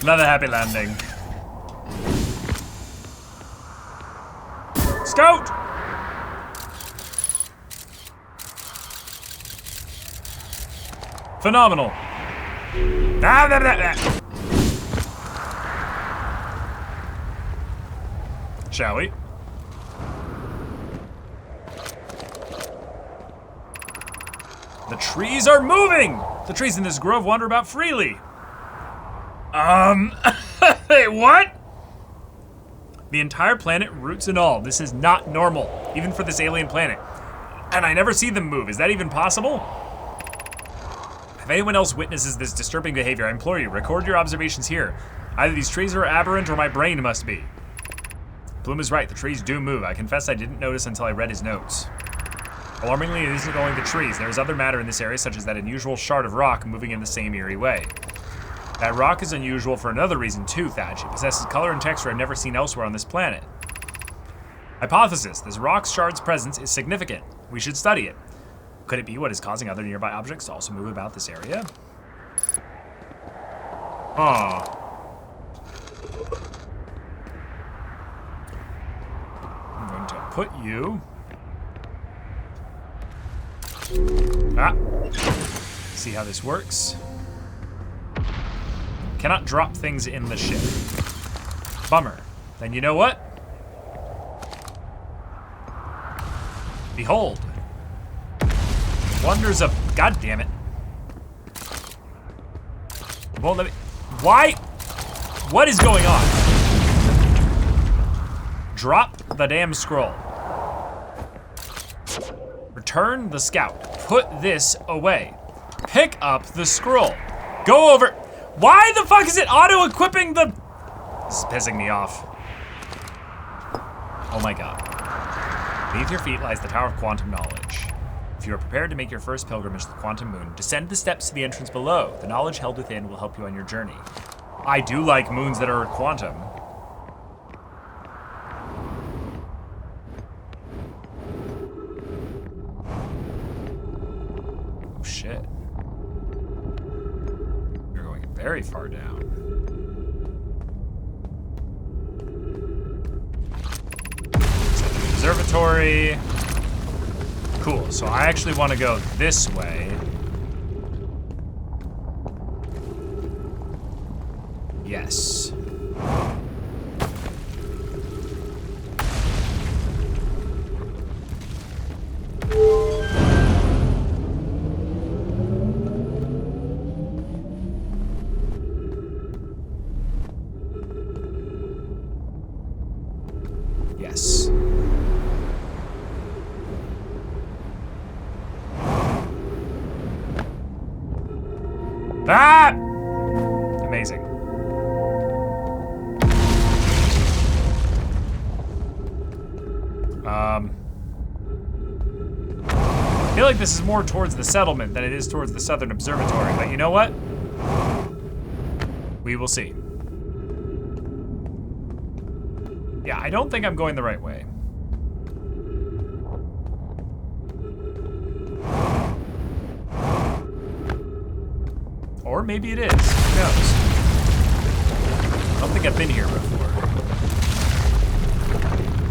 Speaker 1: Another happy landing. Scout! Phenomenal. Shall we? The trees are moving! The trees in this grove wander about freely. Wait, what? The entire planet, roots and all. This is not normal, even for this alien planet. And I never see them move. Is that even possible? If anyone else witnesses this disturbing behavior, I implore you, record your observations here. Either these trees are aberrant or my brain must be. Bloom is right, the trees do move. I confess I didn't notice until I read his notes. Alarmingly, it isn't only the trees. There is other matter in this area, such as that unusual shard of rock moving in the same eerie way. That rock is unusual for another reason too, Thatch. It possesses color and texture I've never seen elsewhere on this planet. Hypothesis, this rock shard's presence is significant. We should study it. Could it be what is causing other nearby objects to also move about this area? Huh. I'm going to put you... See how this works. Cannot drop things in the ship. Bummer. Then you know what? Behold. Wonders of... God damn it. It won't let me... Why? What is going on? Drop the damn scroll. Return the scout. Put this away. Pick up the scroll. Go over... Why the fuck is it auto-equipping the... This is pissing me off. Oh my god. Beneath your feet lies the Tower of Quantum Knowledge. If you are prepared to make your first pilgrimage to the Quantum Moon, descend the steps to the entrance below. The knowledge held within will help you on your journey. I do like moons that are quantum. Oh shit. You're going very far down. Observatory. Cool, so I actually want to go this way. Yes. Yes. Ah! Amazing. I feel like this is more towards the settlement than it is towards the Southern Observatory, but you know what? We will see. Yeah, I don't think I'm going the right way. Or maybe it is. Who knows? I don't think I've been here before.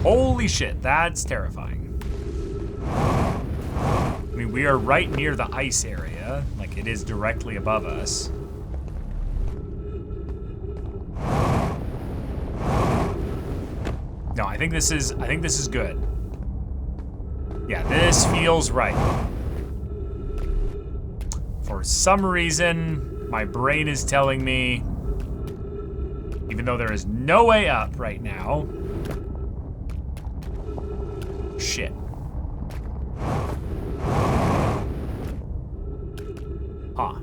Speaker 1: Holy shit, that's terrifying. I mean, we are right near the ice area. Like, it is directly above us. No, I think this is good. Yeah, this feels right. For some reason, my brain is telling me, even though there is no way up right now. Shit. Huh.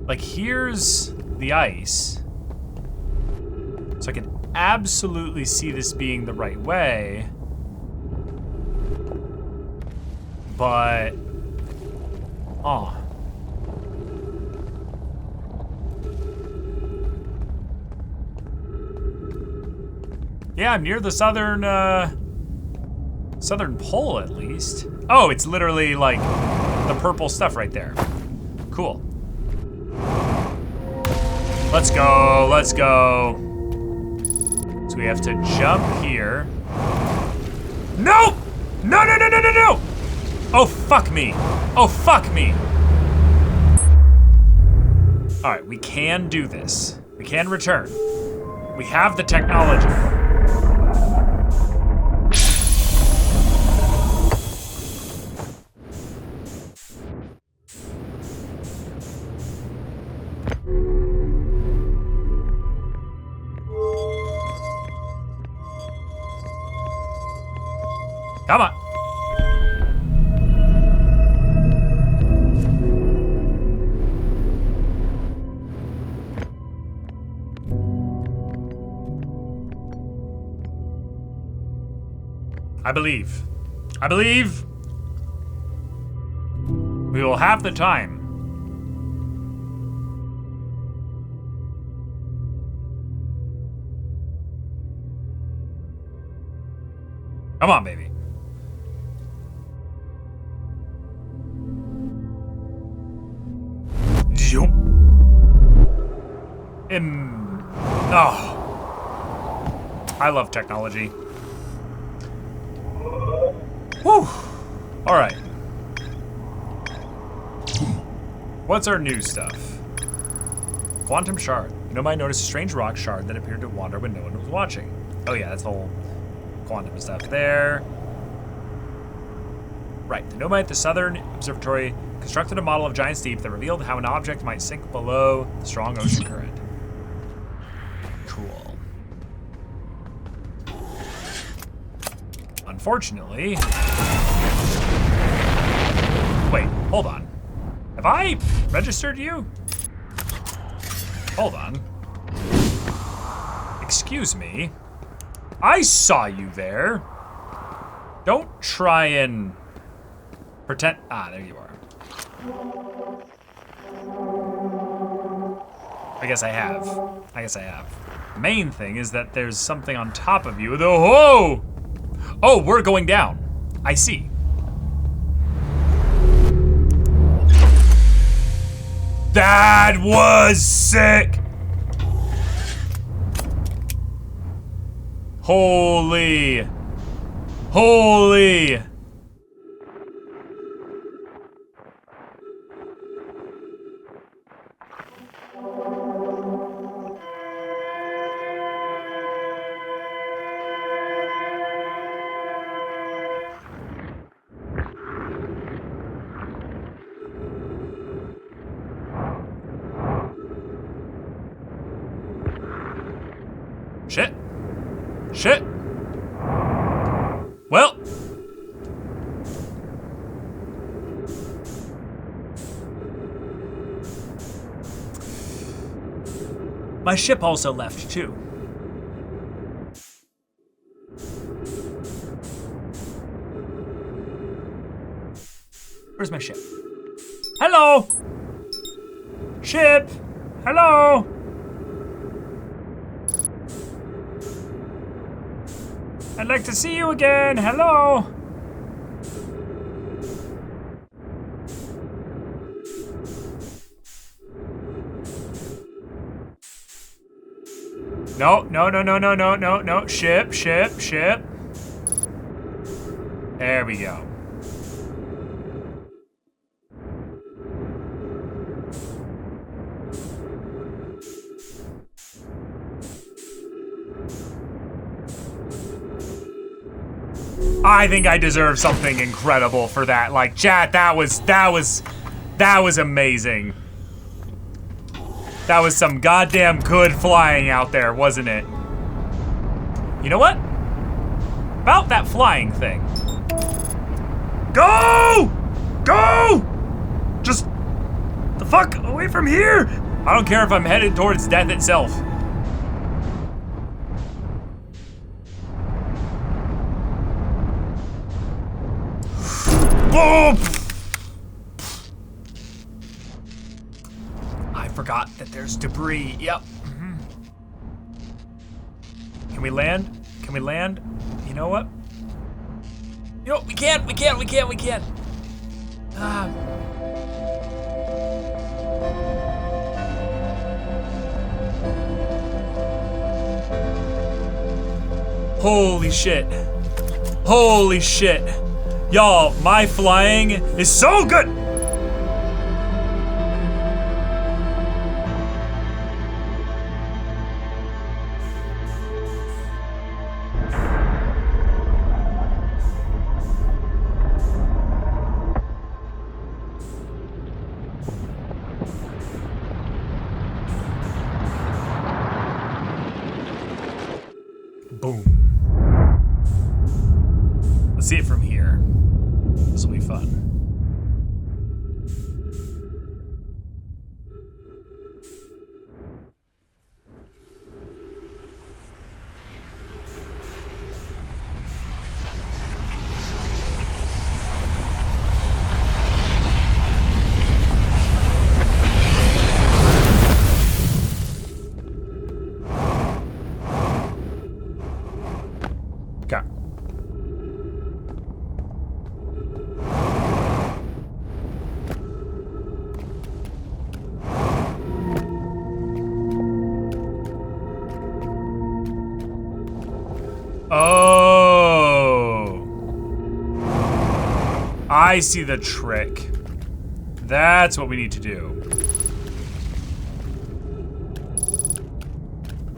Speaker 1: Like, here's the ice. So I can absolutely see this being the right way. But... oh. Yeah, I'm near the southern pole, at least. Oh, it's literally, like, the purple stuff right there. Cool. Let's go, let's go. So we have to jump here. No! No, no, no, no, no, no! Oh, fuck me. Oh, fuck me. All right, we can do this. We can return. We have the technology. Come on. I believe. I believe we will have the time. Come on, baby. Oh. I love technology. Whew. All right. What's our new stuff? Quantum shard. Nomai noticed a strange rock shard that appeared to wander when no one was watching. Oh yeah, that's the whole quantum stuff there. Right, the Nomai at the Southern Observatory constructed a model of giant steep that revealed how an object might sink below the strong ocean current. Cool. Unfortunately... wait, hold on. Have I registered you? Hold on. Excuse me. I saw you there. Don't try and pretend. Ah, there you are. I guess I have. I guess I have. Main thing is that there's something on top of you. Whoa! Oh, we're going down. I see. That was sick. Holy. Holy. Shit. Shit. Well. My ship also left too. Where's my ship? Hello. Ship. Hello. I'd like to see you again. Hello. No, no, no, no, no, no, no, no. Ship, ship, ship. There we go. I think I deserve something incredible for that. Like, chat, that was amazing. That was some goddamn good flying out there, wasn't it? You know what? About that flying thing. Go! Go! Just The fuck? Away from here! I don't care if I'm headed towards death itself. Boom! I forgot that there's debris. Yep. Can we land? Can we land? You know what? You know, we can't. Holy shit. Holy shit. Y'all, my flying is so good. Boom. Let's see it from here. This will be fun. Okay. Oh, I see the trick. That's what we need to do.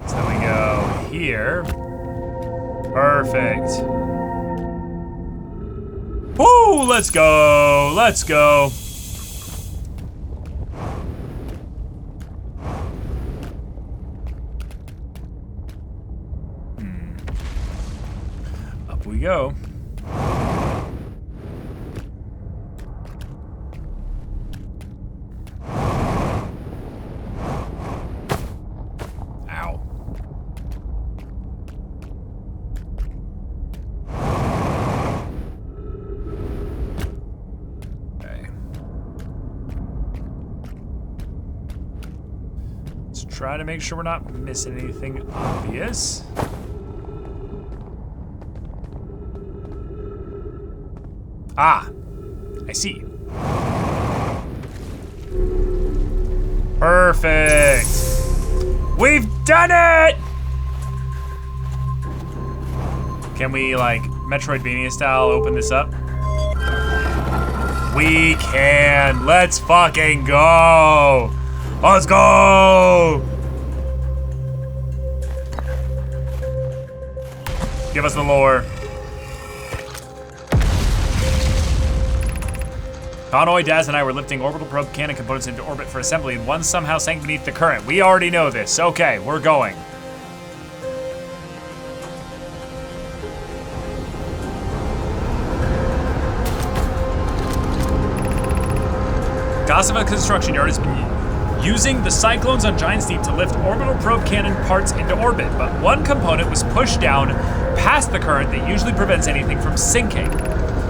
Speaker 1: So we go here. Perfect. Woo, let's go, let's go. Up we go. Ow. Okay. Let's try to make sure we're not missing anything obvious. Ah, I see. Perfect. We've done it! Can we, like, Metroidvania style open this up? We can. Let's fucking go. Let's go. Give us the lore. Conway, Daz, and I were lifting orbital probe cannon components into orbit for assembly, and one somehow sank beneath the current. We already know this. Okay, we're going. Kosovo Construction Yard has been using the cyclones on Giant's Deep to lift orbital probe cannon parts into orbit, but one component was pushed down past the current that usually prevents anything from sinking.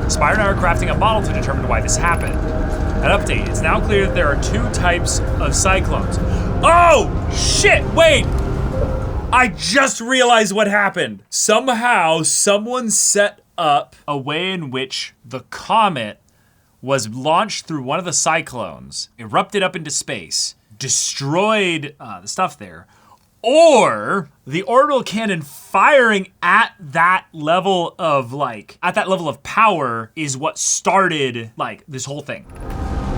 Speaker 1: Spire and I are crafting a model to determine why this happened. An update, it's now clear that there are two types of cyclones. Oh, shit, wait! I just realized what happened. Somehow, someone set up a way in which the comet was launched through one of the cyclones, erupted up into space, destroyed the stuff there, or the orbital cannon firing at that level of power is what started this whole thing.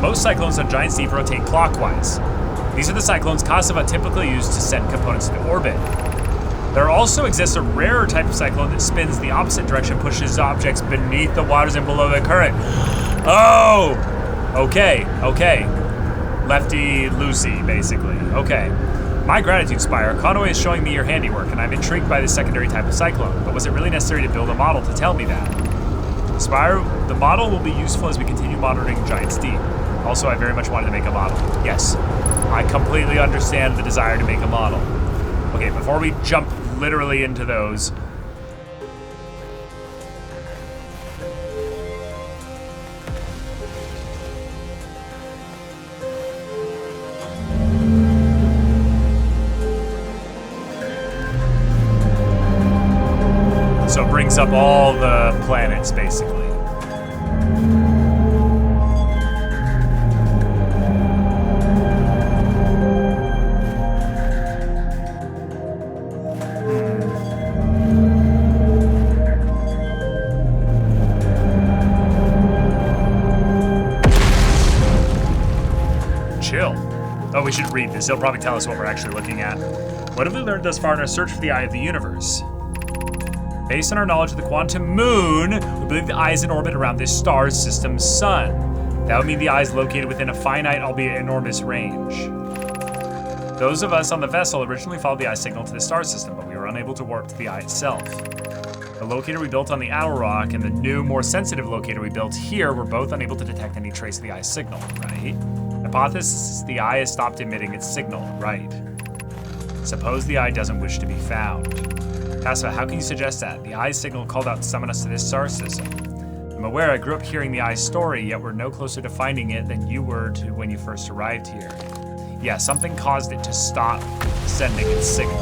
Speaker 1: Most cyclones on Giant Deep rotate clockwise. These are the cyclones Kosovo typically used to send components into orbit. There also exists a rarer type of cyclone that spins the opposite direction, pushes objects beneath the waters and below the current. Oh, okay. Lefty loosey, basically. Okay. My gratitude, Spire. Conway is showing me your handiwork, and I'm intrigued by this secondary type of cyclone, but was it really necessary to build a model to tell me that? Spire, the model will be useful as we continue monitoring Giant's Deep. Also, I very much wanted to make a model. Yes, I completely understand the desire to make a model. Okay, before we jump literally into those... So it brings up all the planets, basically. Chill. Oh, we should read this. It'll probably tell us what we're actually looking at. What have we learned thus far in our search for the Eye of the Universe? Based on our knowledge of the quantum moon, we believe the eye is in orbit around this star system's sun. That would mean the eye is located within a finite, albeit enormous, range. Those of us on the vessel originally followed the eye signal to the star system, but we were unable to warp to the eye itself. The locator we built on the Owl Rock and the new, more sensitive locator we built here were both unable to detect any trace of the eye's signal, right? Hypothesis, the eye has stopped emitting its signal, right? Suppose the eye doesn't wish to be found. FAAFO, how can you suggest that? The eye's signal called out to summon us to this star system. I'm aware I grew up hearing the eye's story, yet we're no closer to finding it than you were to when you first arrived here. Yeah, something caused it to stop sending its signal.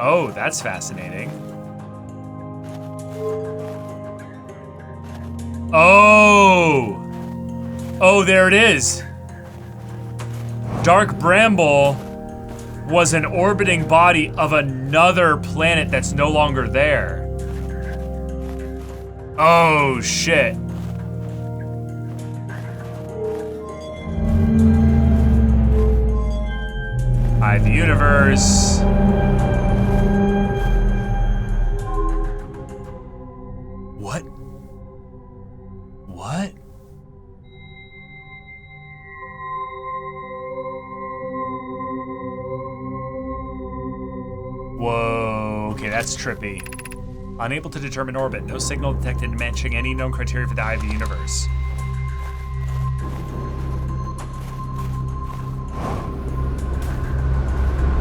Speaker 1: Oh, that's fascinating. Oh! Oh, there it is. Dark Bramble was an orbiting body of another planet that's no longer there. Oh, shit. Eye of the Universe. What? What? Whoa, okay, that's trippy. Unable to determine orbit. No signal detected matching any known criteria for the Eye of the Universe.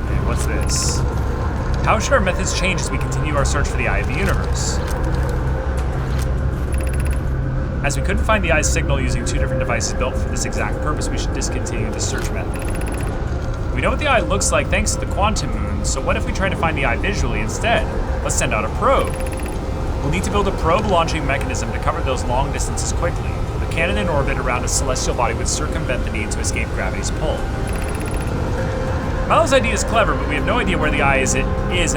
Speaker 1: Okay, what's this? How should our methods change as we continue our search for the Eye of the Universe? As we couldn't find the Eye's signal using two different devices built for this exact purpose, we should discontinue the search method. We know what the eye looks like thanks to the quantum moon, so what if we try to find the eye visually instead? Let's send out a probe. We'll need to build a probe launching mechanism to cover those long distances quickly. The cannon in orbit around a celestial body would circumvent the need to escape gravity's pull. Milo's idea is clever, but we have no idea where the eye is in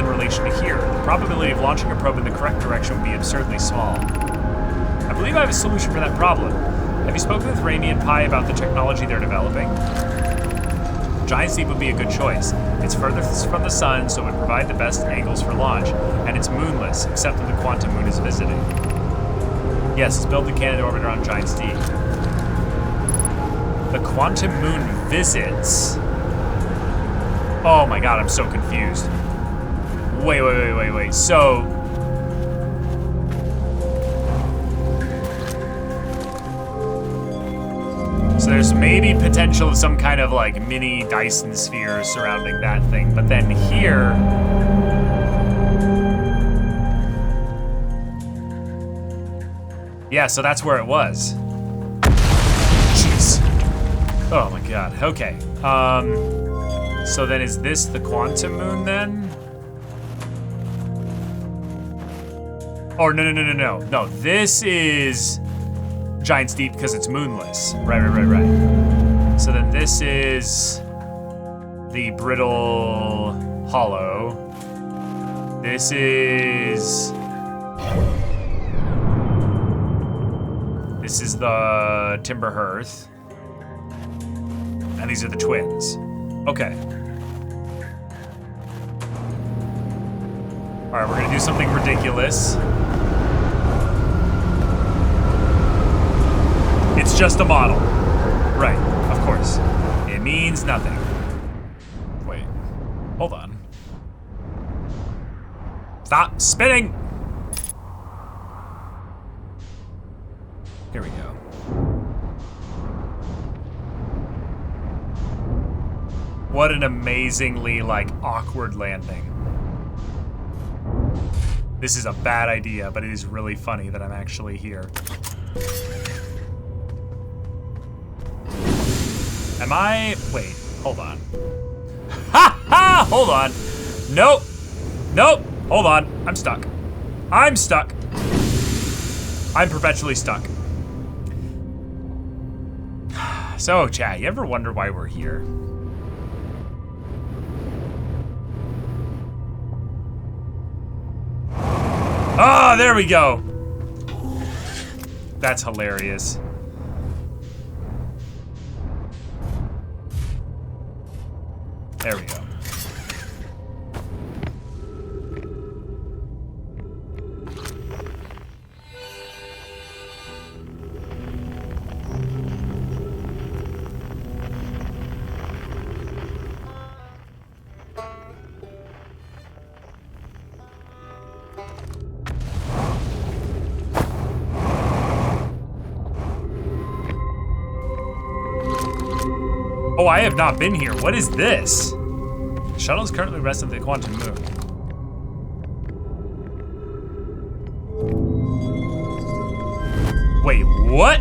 Speaker 1: relation to here. The probability of launching a probe in the correct direction would be absurdly small. I believe I have a solution for that problem. Have you spoken with Raimi and Pi about the technology they're developing? Giant Steep would be a good choice. It's furthest from the sun, so it would provide the best angles for launch, and it's moonless, except that the quantum moon is visiting. Yes, let's build the cannon orbit around Giant Steep. The quantum moon visits. Oh my god, I'm so confused. Wait. So there's maybe potential of some kind of like mini Dyson sphere surrounding that thing, but then here... Yeah, so that's where it was. Jeez. Oh my god, okay. So then is this the quantum moon then? Oh, no. No, this is Giant Steep because it's moonless. Right. So then this is the Brittle Hollow. This is the Timber Hearth. And these are the twins. Okay. All right, we're gonna do something ridiculous. It's just a model. Right, of course. It means nothing. Wait, hold on. Stop spinning! Here we go. What an amazingly, like, awkward landing. This is a bad idea, but it is really funny that I'm actually here. Am I... Wait, hold on. Ha ha! Hold on. Nope. Nope. Hold on. I'm stuck. I'm stuck. I'm perpetually stuck. So, chat, you ever wonder why we're here? Oh, there we go. That's hilarious. There we go. Oh, I have not been here. What is this? The shuttle is currently resting at the quantum moon. Wait, what?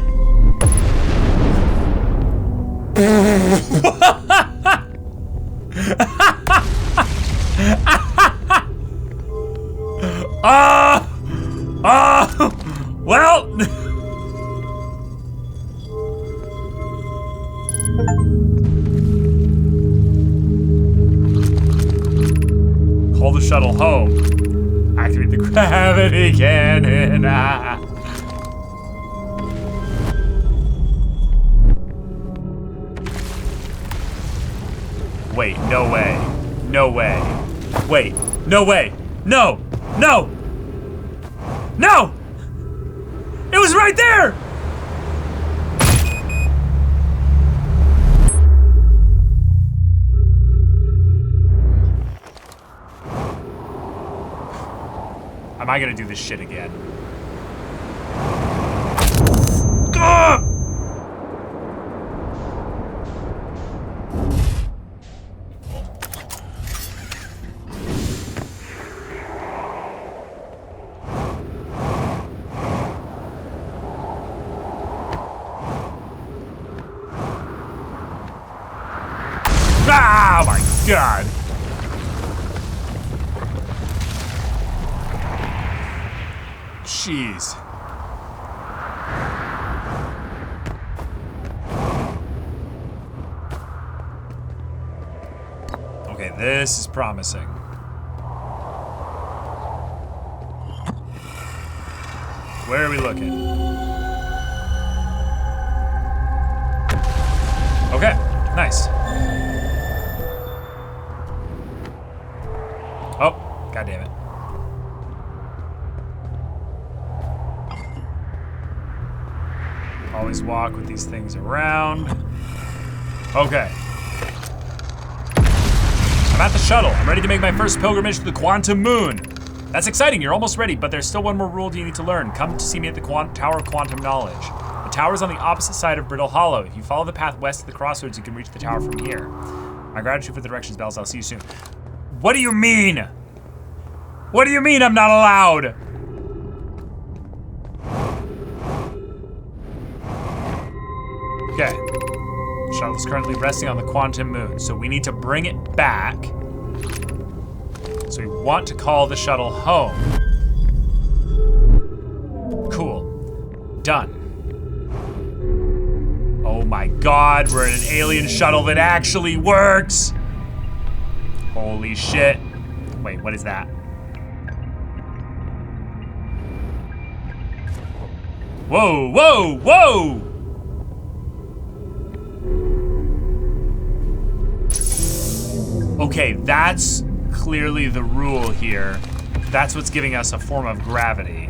Speaker 1: Well. Call the shuttle home. Activate the gravity cannon. Wait, no way. No way. Wait, no way. No! No! No! It was right there! Am I gonna do this shit again? Ugh! Oh my God. Jeez. Okay, this is promising. Where are we looking? Okay, nice. Oh, God damn it. Always walk with these things around. Okay. I'm at the shuttle. I'm ready to make my first pilgrimage to the quantum moon. That's exciting, you're almost ready, but there's still one more rule you need to learn. Come to see me at the Tower of Quantum Knowledge. The tower is on the opposite side of Brittle Hollow. If you follow the path west to the crossroads, you can reach the tower from here. My gratitude for the directions, Bells. I'll see you soon. What do you mean? What do you mean I'm not allowed? Okay. The shuttle is currently resting on the quantum moon, so we need to bring it back. So we want to call the shuttle home. Cool. Done. Oh my God, we're in an alien shuttle that actually works. Holy shit. Wait, what is that? Whoa, whoa, whoa! Okay, that's clearly the rule here. That's what's giving us a form of gravity.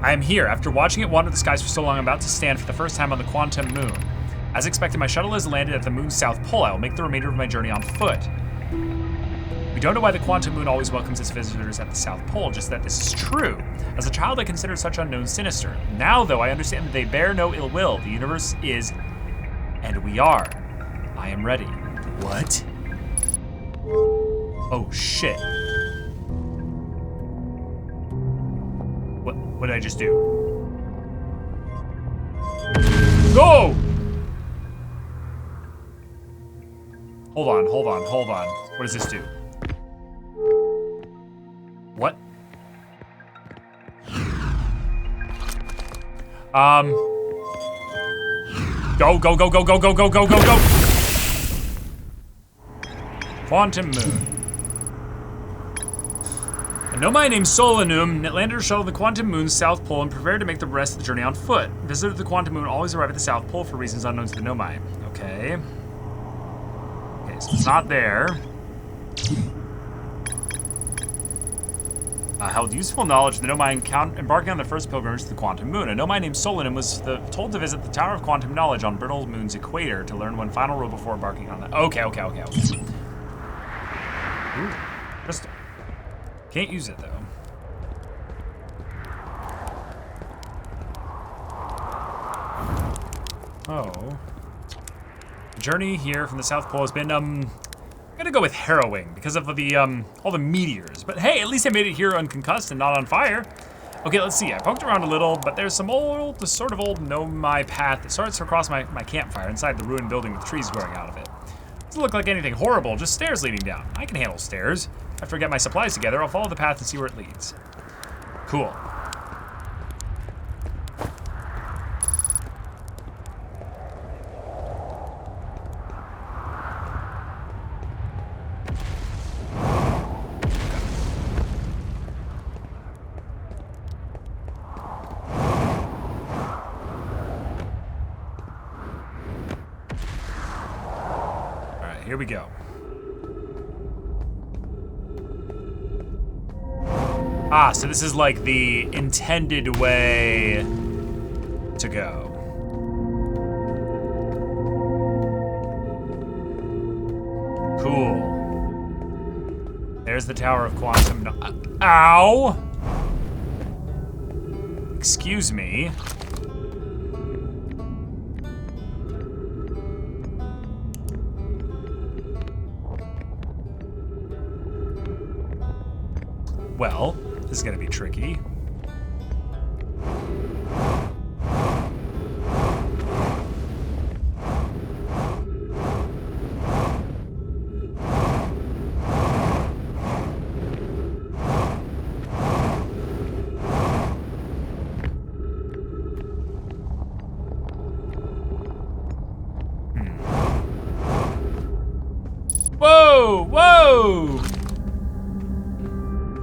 Speaker 1: I am here. After watching it wander the skies for so long, I'm about to stand for the first time on the quantum moon. As expected, my shuttle has landed at the moon's south pole. I will make the remainder of my journey on foot. We We don't know why the quantum moon always welcomes its visitors at the South Pole, just that this is true. As a child, I considered such unknowns sinister. Now, though, I understand that they bear no ill will. The universe is, and we are. I am ready. What? Oh, shit. What did I just do? Go! Hold on. What does this do? What? Go. Quantum moon. A nomai named Solanum landed her shuttle on the quantum moon's south pole and prepared to make the rest of the journey on foot. Visitors of the quantum moon always arrive at the south pole for reasons unknown to the nomai. Okay, so it's not there. Held useful knowledge of the nomai embarking on their first pilgrimage to the quantum moon. A nomai named Solanum was told to visit the Tower of Quantum Knowledge on Brittle Moon's equator to learn one final rule before embarking on that. Okay. Ooh, crystal. Can't use it, though. Oh. The journey here from the South Pole has been, I'm gonna go with harrowing because of the, all the meteors. But hey, at least I made it here unconcussed and not on fire. Okay, let's see. I poked around a little, but there's some sort of old nomai path that starts across my campfire inside the ruined building with trees growing out of it. Doesn't look like anything horrible, just stairs leading down. I can handle stairs. After I get my supplies together, I'll follow the path and see where it leads. Cool. All right, here we go. Ah, so this is like the intended way to go. Cool. There's the Tower of Quantum. Ow! Excuse me. Well, this is gonna be tricky.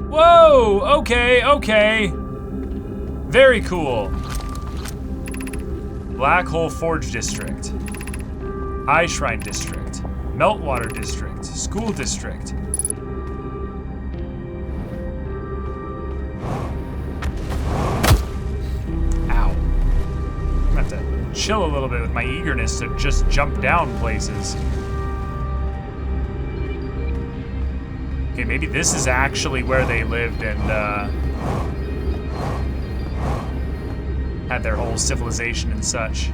Speaker 1: Whoa, okay. Very cool. Black Hole Forge District. Eye Shrine District. Meltwater District. School District. Ow. I'm gonna have to chill a little bit with my eagerness to just jump down places. Okay, maybe this is actually where they lived and had their whole civilization and such.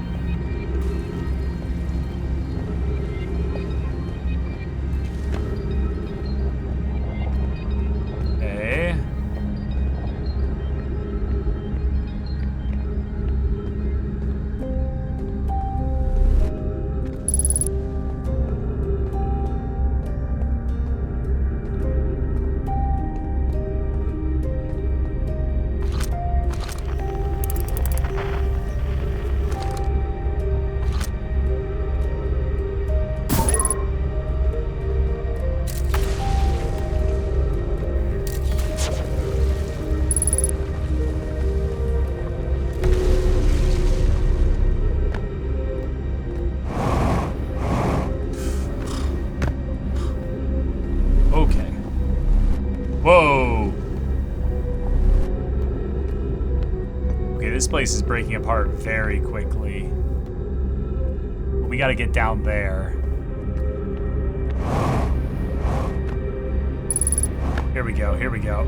Speaker 1: Okay. Whoa. Okay, this place is breaking apart very quickly. We gotta get down there. Here we go, here we go.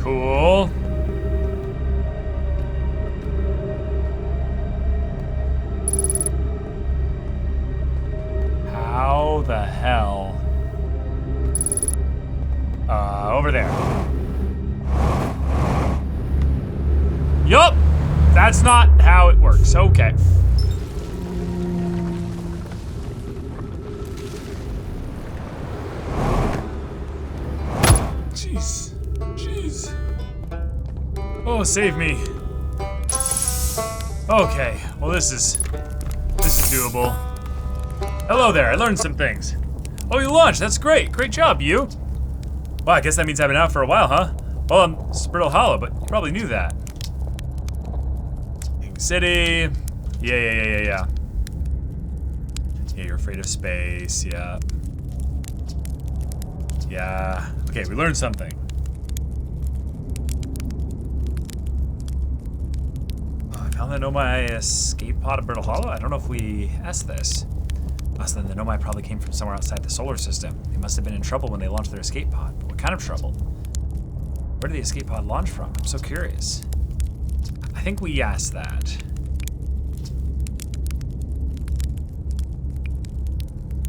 Speaker 1: Cool. How the hell? Over there. Yup! That's not how it works. Okay. Jeez. Jeez. Oh, save me. Okay. Well, this is doable. Hello there. I learned some things. Oh, you launched. That's great. Great job, you. Well, I guess that means I've been out for a while, huh? Well, it's Orbital Hollow, but you probably knew that. City. Yeah, you're afraid of space. Yeah. Yeah. Okay, we learned something. I found the Nomai escape pod of Orbital Hollow. I don't know if we asked this. So then the Nomai probably came from somewhere outside the solar system. They must have been in trouble when they launched their escape pod. But what kind of trouble? Where did the escape pod launch from? I'm so curious. I think we asked that.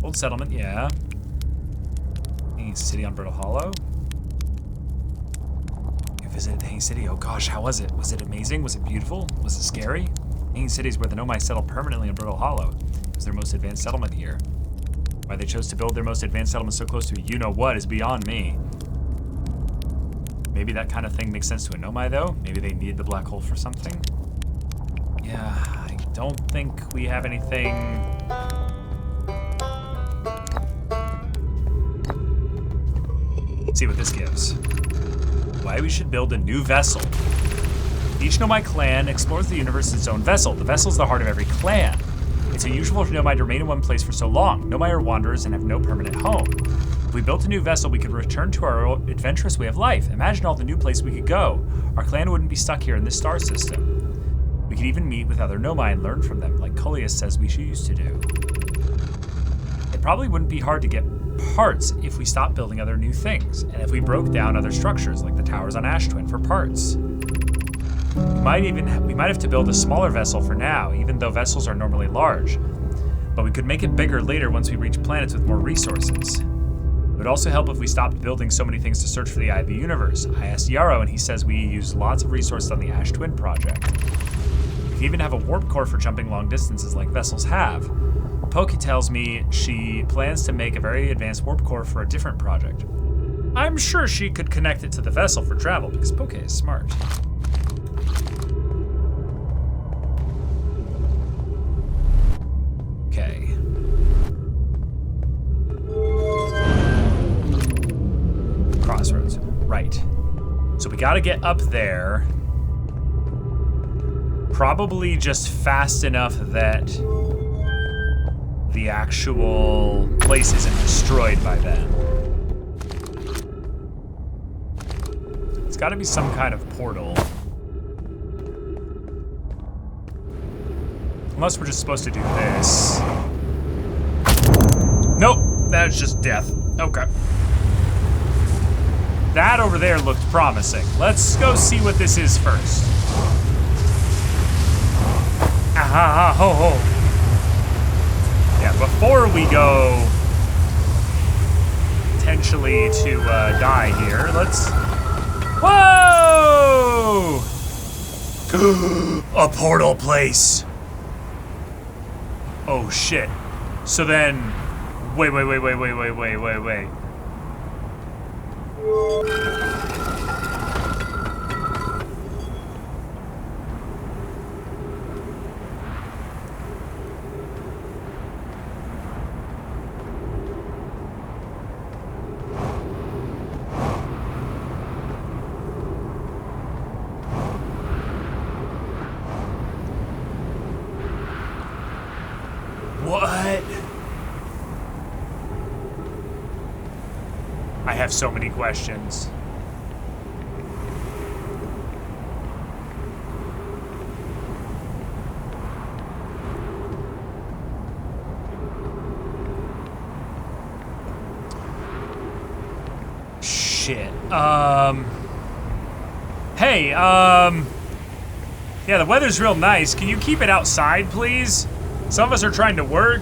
Speaker 1: Old settlement, yeah. Hanging City on Orbital Hollow. You visited Hanging City. Oh gosh, how was it? Was it amazing? Was it beautiful? Was it scary? Hanging City is where the Nomai settled permanently on Orbital Hollow. It was their most advanced settlement here. Why they chose to build their most advanced settlement so close to you-know-what is beyond me. Maybe that kind of thing makes sense to a Nomai, though? Maybe they needed the black hole for something? Yeah, I don't think we have anything... Let's see what this gives. Why we should build a new vessel. Each Nomai clan explores the universe in its own vessel. The vessel is the heart of every clan. It's unusual for Nomai to remain in one place for so long. Nomai are wanderers and have no permanent home. If we built a new vessel, we could return to our adventurous way of life. Imagine all the new places we could go. Our clan wouldn't be stuck here in this star system. We could even meet with other Nomai and learn from them, like Coleus says we used to do. It probably wouldn't be hard to get parts if we stopped building other new things, and if we broke down other structures, like the towers on Ash Twin, for parts. We might have to build a smaller vessel for now, even though vessels are normally large. But we could make it bigger later once we reach planets with more resources. It would also help if we stopped building so many things to search for the eye of the universe. I asked Yarrow, and he says we use lots of resources on the Ash Twin project. We can even have a warp core for jumping long distances like vessels have. Pokey tells me she plans to make a very advanced warp core for a different project. I'm sure she could connect it to the vessel for travel, because Pokey is smart. Okay. Crossroads. Right. So we gotta get up there. Probably just fast enough that the actual place isn't destroyed by then. It's gotta be some kind of portal. Unless we're just supposed to do this. Nope, that's just death. Okay. That over there looked promising. Let's go see what this is first. Ah, ho, ho. Yeah, before we go potentially to die here, let's... Whoa! A portal place. Oh shit. So then, wait. What? I have so many questions. shit. Hey, yeah, the weather's real nice. Can you keep it outside, please? Some of us are trying to work.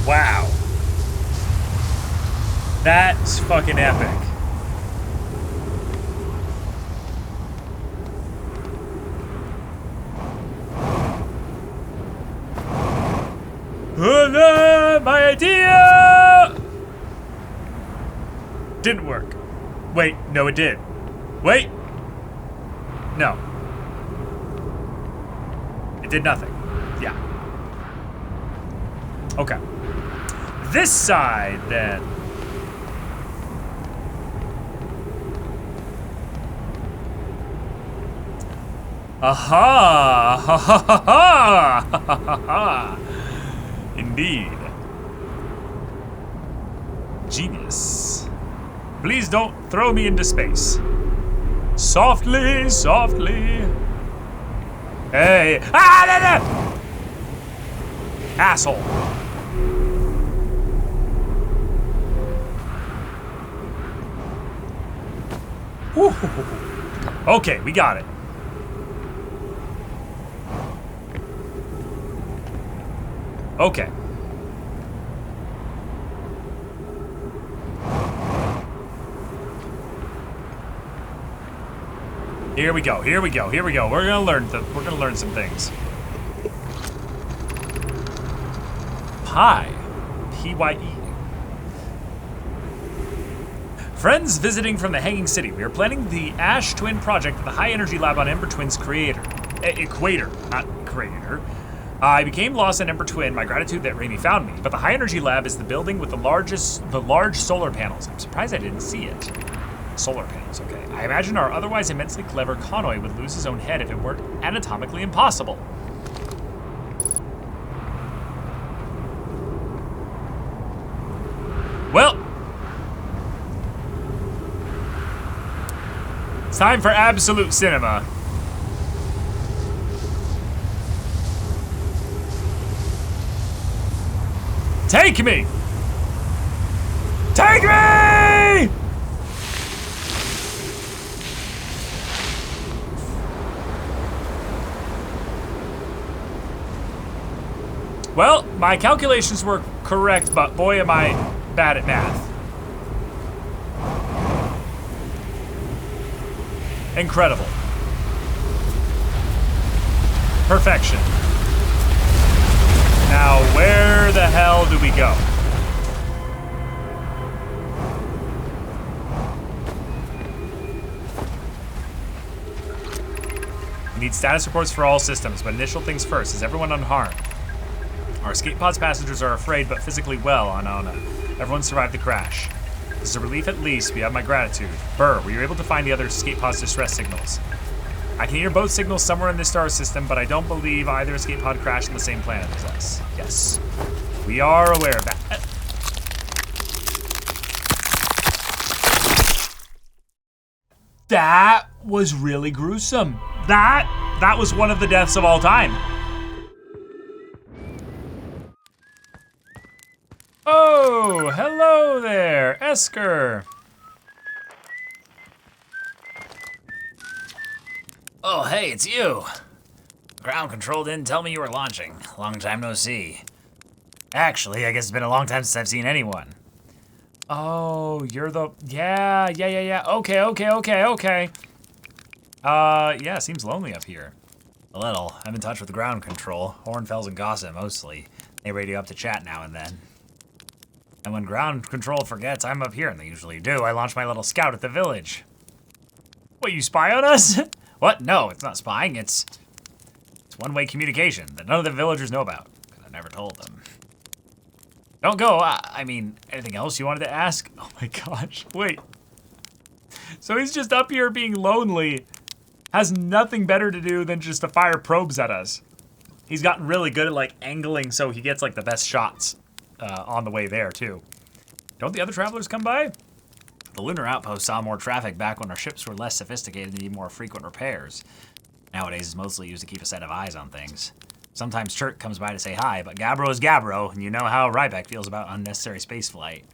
Speaker 1: Wow. That's fucking epic. My idea! Didn't work. Wait, no it did. Wait. No. It did nothing. Yeah. Okay. This side, then. Aha! Ha ha ha ha! Ha ha ha! Indeed. Genius. Please don't throw me into space. Softly, softly. Hey. Ah, no, no. Asshole. Whew. Okay, we got it. Okay. Here we go. Here we go. Here we go. We're gonna learn some things. Pi. P-Y-E. Friends visiting from the Hanging City. We are planning the Ash Twin project at the High Energy Lab on Ember Twin's equator, not creator. I became lost in Ember Twin, my gratitude that Raimi found me, but the High Energy Lab is the building with the large solar panels. I'm surprised I didn't see it. Solar panels, okay. I imagine our otherwise immensely clever Connoy would lose his own head if it weren't anatomically impossible. Well, it's time for absolute cinema. Take me! Take me! Well, my calculations were correct, but boy am I bad at math. Incredible. Perfection. Now, where the hell do we go? We need status reports for all systems, but initial things first. Is everyone unharmed? Our escape pod's passengers are afraid, but physically well on Ona. Everyone survived the crash. This is a relief at least. We have my gratitude. Burr, were you able to find the other escape pod's distress signals? I can hear both signals somewhere in this star system, but I don't believe either escape pod crashed on the same planet as us. Yes. We are aware of that. That was really gruesome. That was one of the deaths of all time. Oh, hello there, Esker.
Speaker 2: Oh, hey, it's you. Ground control didn't tell me you were launching. Long time no see. Actually, I guess it's been a long time since I've seen anyone.
Speaker 1: Oh, you're the... Yeah. Okay. Yeah, seems lonely up here.
Speaker 2: A little. I'm in touch with ground control. Hornfels and Gossip, mostly. They radio up to chat now and then. And when ground control forgets I'm up here, and they usually do, I launch my little scout at the village.
Speaker 1: What, you spy on us?
Speaker 2: What? No, it's not spying. It's one-way communication that none of the villagers know about, because I never told them. Don't go. I mean, anything else you wanted to ask?
Speaker 1: Oh my gosh, wait. So he's just up here being lonely, has nothing better to do than just to fire probes at us. He's gotten really good at, like, angling so he gets, like, the best shots on the way there, too. Don't the other travelers come by?
Speaker 2: The lunar outpost saw more traffic back when our ships were less sophisticated and needed more frequent repairs. Nowadays, it's mostly used to keep a set of eyes on things. Sometimes Chert comes by to say hi, but Gabbro is Gabbro, and you know how Ryback feels about unnecessary spaceflight.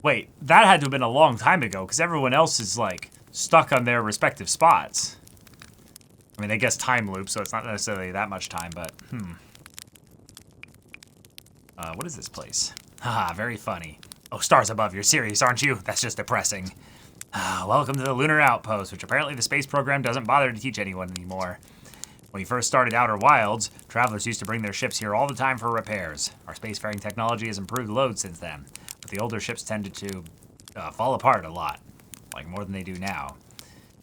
Speaker 1: Wait, that had to have been a long time ago, because everyone else is, like, stuck on their respective spots. I mean, I guess time loop, so it's not necessarily that much time, but, what is this place?
Speaker 2: Haha, very funny. Oh, stars above, you're serious, aren't you? That's just depressing. Welcome to the lunar outpost, which apparently the space program doesn't bother to teach anyone anymore. When we first started Outer Wilds, travelers used to bring their ships here all the time for repairs. Our spacefaring technology has improved loads since then, but the older ships tended to fall apart a lot, like more than they do now.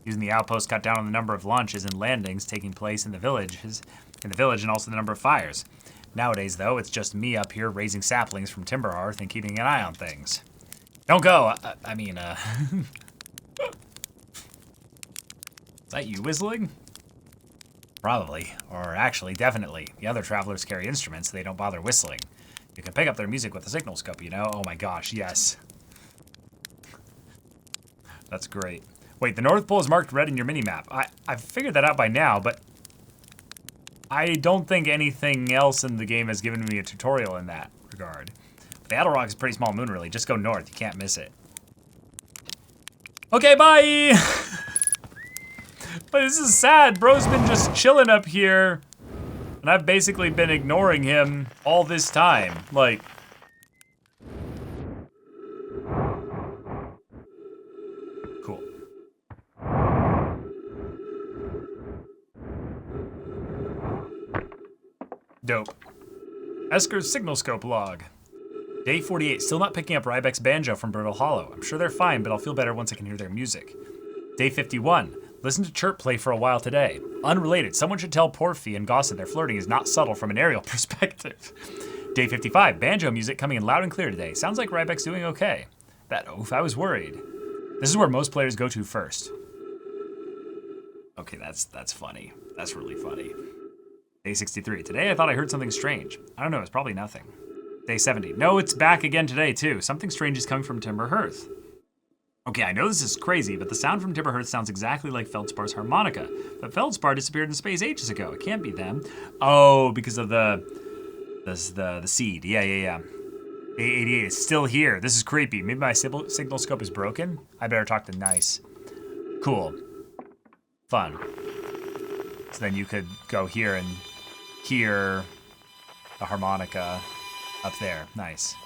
Speaker 2: Using the outpost cut down on the number of launches and landings taking place in the village, and also the number of fires. Nowadays, though, it's just me up here raising saplings from timber hearth and keeping an eye on things. Don't go! Is
Speaker 1: that you whistling?
Speaker 2: Probably. Or actually, definitely. The other travelers carry instruments, so they don't bother whistling. You can pick up their music with a signal scope, you know?
Speaker 1: Oh my gosh, yes. That's great. Wait, the North Pole is marked red in your minimap. I've figured that out by now, but I don't think anything else in the game has given me a tutorial in that regard.
Speaker 2: But the Adelrock is a pretty small moon, really. Just go north. You can't miss it.
Speaker 1: Okay, bye! But this is sad. Bro's been just chilling up here, and I've basically been ignoring him all this time. Like, cool. Dope. Esker's signal scope log. Day 48, still not picking up Ryback's banjo from Brittle Hollow. I'm sure they're fine, but I'll feel better once I can hear their music. Day 51, listen to Chirp play for a while today. Unrelated, someone should tell Porphy and Gossett their flirting is not subtle from an aerial perspective. Day 55, banjo music coming in loud and clear today. Sounds like Ryback's doing okay. That oof, I was worried. This is where most players go to first.
Speaker 2: Okay, that's funny. That's really funny.
Speaker 1: Day 63, today I thought I heard something strange. I don't know, it's probably nothing. Day 70, no, it's back again today too. Something strange is coming from Timber Hearth. Okay, I know this is crazy, but the sound from Timber Hearth sounds exactly like Feldspar's harmonica. But Feldspar disappeared in space ages ago. It can't be them. Oh, because of the seed. Yeah. Day 88 is still here. This is creepy. Maybe my signal scope is broken? I better talk to Nice. Cool. Fun. So then you could go here and hear the harmonica up there. Nice.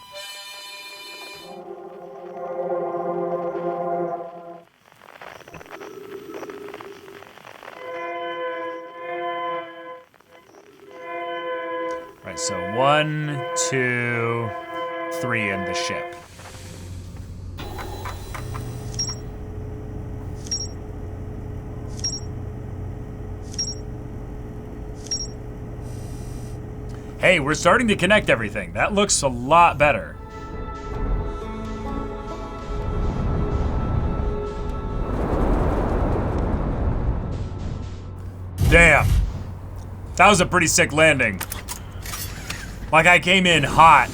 Speaker 1: Right, so 1, 2, 3 in the ship. Hey, we're starting to connect everything. That looks a lot better. Damn. That was a pretty sick landing. Like, I came in hot.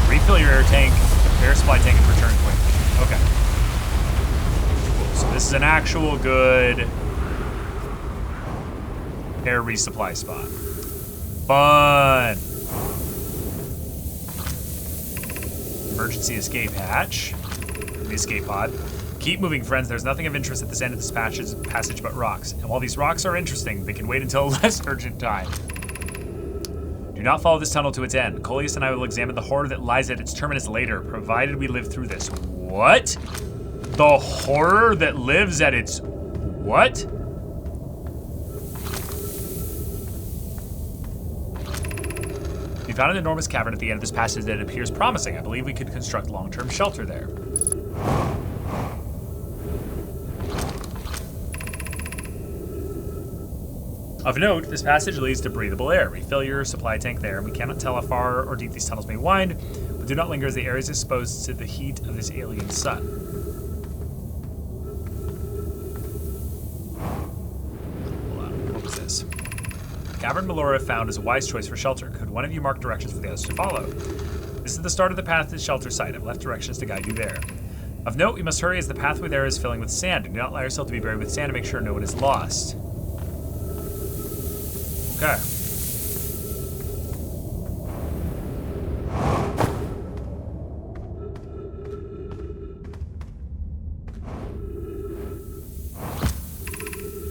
Speaker 1: Refill your air tank, air supply tank, and return quick. Okay. So this is an actual good air resupply spot. Fun. Emergency escape hatch. The escape pod. Keep moving, friends. There's nothing of interest at this end of this passage but rocks. And while these rocks are interesting, they can wait until a less urgent time. Do not follow this tunnel to its end. Coleus and I will examine the horror that lies at its terminus later, provided we live through this. What? The horror that lives at its... what? We found an enormous cavern at the end of this passage that appears promising. I believe we could construct long-term shelter there. Of note, this passage leads to breathable air. Refill your supply tank there. We cannot tell how far or deep these tunnels may wind, but do not linger as the area is exposed to the heat of this alien sun. cavern below if found is a wise choice for shelter. Could one of you mark directions for the others to follow? This is the start of the path to the shelter site. I've left directions to guide you there. Of note, we must hurry as the pathway there is filling with sand. Do not allow yourself to be buried with sand to make sure no one is lost. Okay.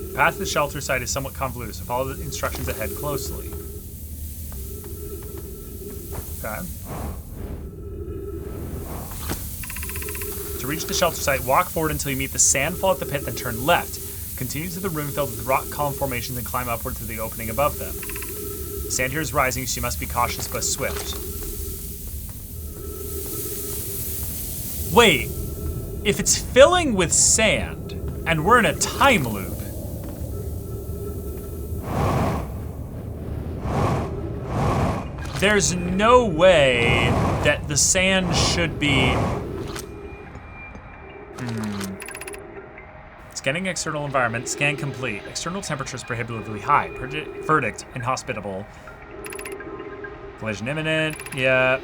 Speaker 1: The path to the shelter site is somewhat convoluted, so follow the instructions ahead closely. Okay. To reach the shelter site, walk forward until you meet the sand fall at the pit, then turn left. Continue to the room filled with rock column formations and climb upward through the opening above them. The sand here is rising, so you must be cautious but swift. Wait, if it's filling with sand, and we're in a time loop, there's no way that the sand should be... Scanning external environment. Scan complete. External temperatures prohibitively high. Verdict. Inhospitable. Collision imminent. Yeah.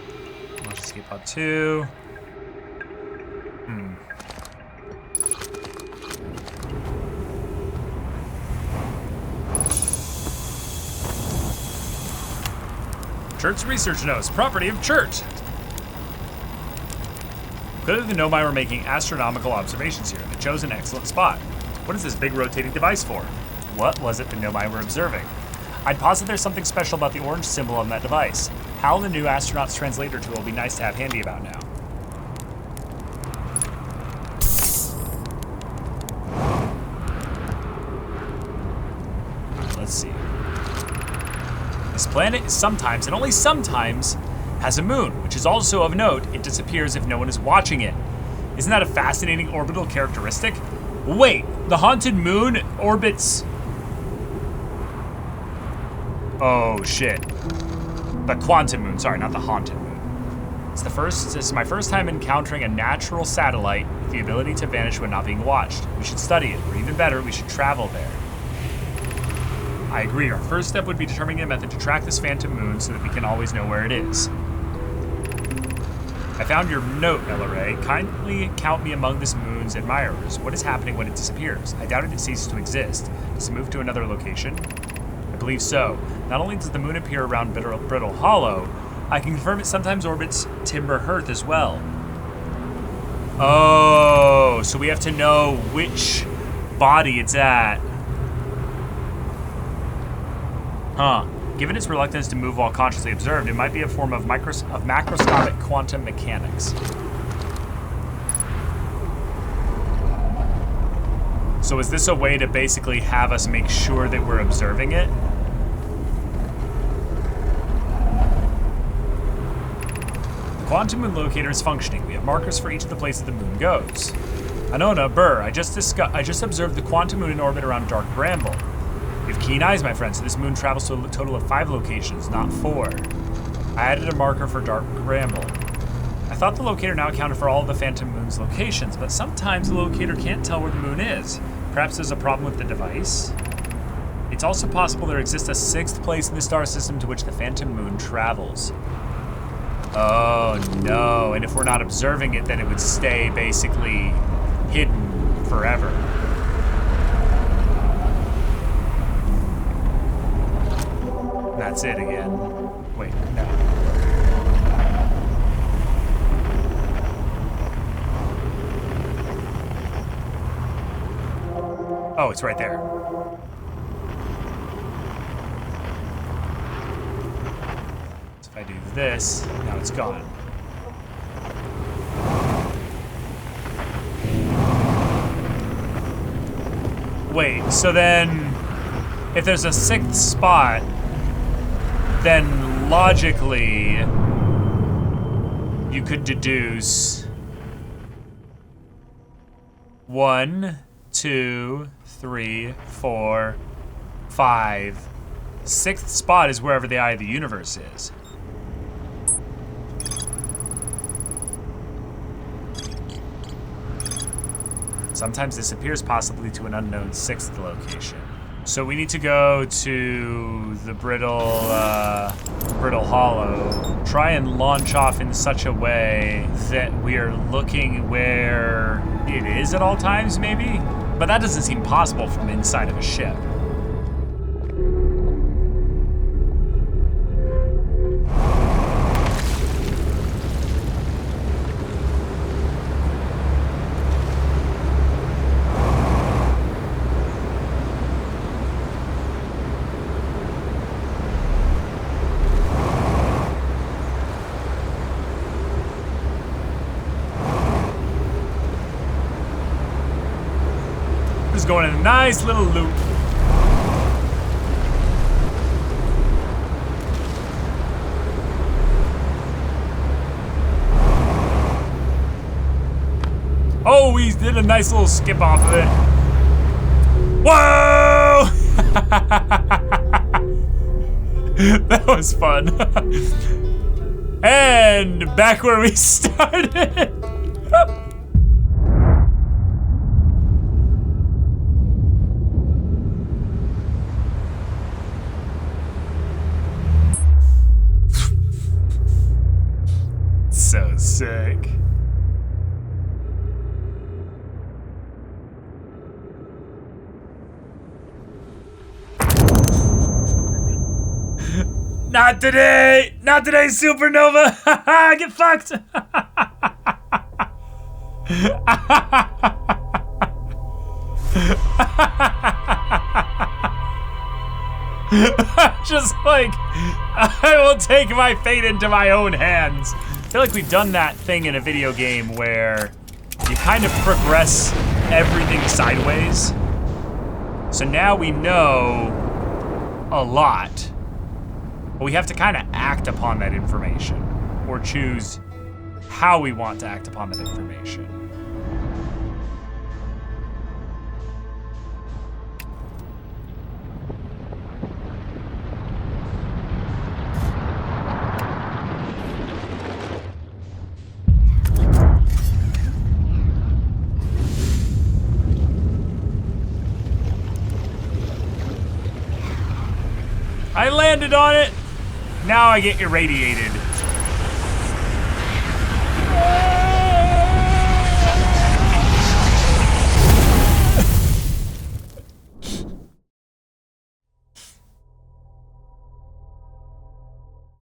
Speaker 1: Launch escape pod 2. Church research notes. Property of Church. Clearly the Nomai were making astronomical observations here. They chose an excellent spot. What is this big rotating device for? What was it the Nomai were observing? I'd posit there's something special about the orange symbol on that device. Hal, the new astronaut's translator tool, will be nice to have handy about now. Let's see. This planet is sometimes, and only sometimes, has a moon, which is also of note. It disappears if no one is watching it. Isn't that a fascinating orbital characteristic? Wait, the haunted moon orbits... Oh, shit. The quantum moon, sorry, not the haunted moon. It's my first time encountering a natural satellite with the ability to vanish when not being watched. We should study it, or even better, we should travel there. I agree. Our first step would be determining a method to track this phantom moon so that we can always know where it is. I found your note, LRA. Kindly count me among this moon's admirers. What is happening when it disappears? I doubt it ceases to exist. Does it move to another location? I believe so. Not only does the moon appear around Brittle Hollow, I can confirm it sometimes orbits Timber Hearth as well. Oh, so we have to know which body it's at. Huh. Given its reluctance to move while consciously observed, it might be a form of macroscopic quantum mechanics. So is this a way to basically have us make sure that we're observing it? The quantum moon locator is functioning. We have markers for each of the places the moon goes. Anona, Burr, I just observed the quantum moon in orbit around Dark Bramble. You have keen eyes, my friend, so this moon travels to a total of 5 locations, not 4. I added a marker for Dark Bramble. I thought the locator now accounted for all of the Phantom Moon's locations, but sometimes the locator can't tell where the moon is. Perhaps there's a problem with the device? It's also possible there exists a 6th place in the star system to which the Phantom Moon travels. Oh no, and if we're not observing it, then it would stay basically hidden forever. That's it again. Wait, no. Oh, it's right there. So if I do this, now it's gone. Wait, so then if there's a 6th spot, then logically, you could deduce 1, 2, 3, 4, 5. 6th spot is wherever the eye of the universe is. Sometimes this appears possibly to an unknown 6th location. So we need to go to the Brittle Hollow. Try and launch off in such a way that we are looking where it is at all times, maybe? But that doesn't seem possible from inside of a ship. Just going in a nice little loop. Oh, we did a nice little skip off of it. Whoa! That was fun. And back where we started. So sick. Not today! Not today, Supernova! Get fucked! Just like, I will take my fate into my own hands. I feel like we've done that thing in a video game where you kind of progress everything sideways. So now we know a lot. But we have to kind of act upon that information, or choose how we want to act upon that information. I landed on it. Now I get irradiated.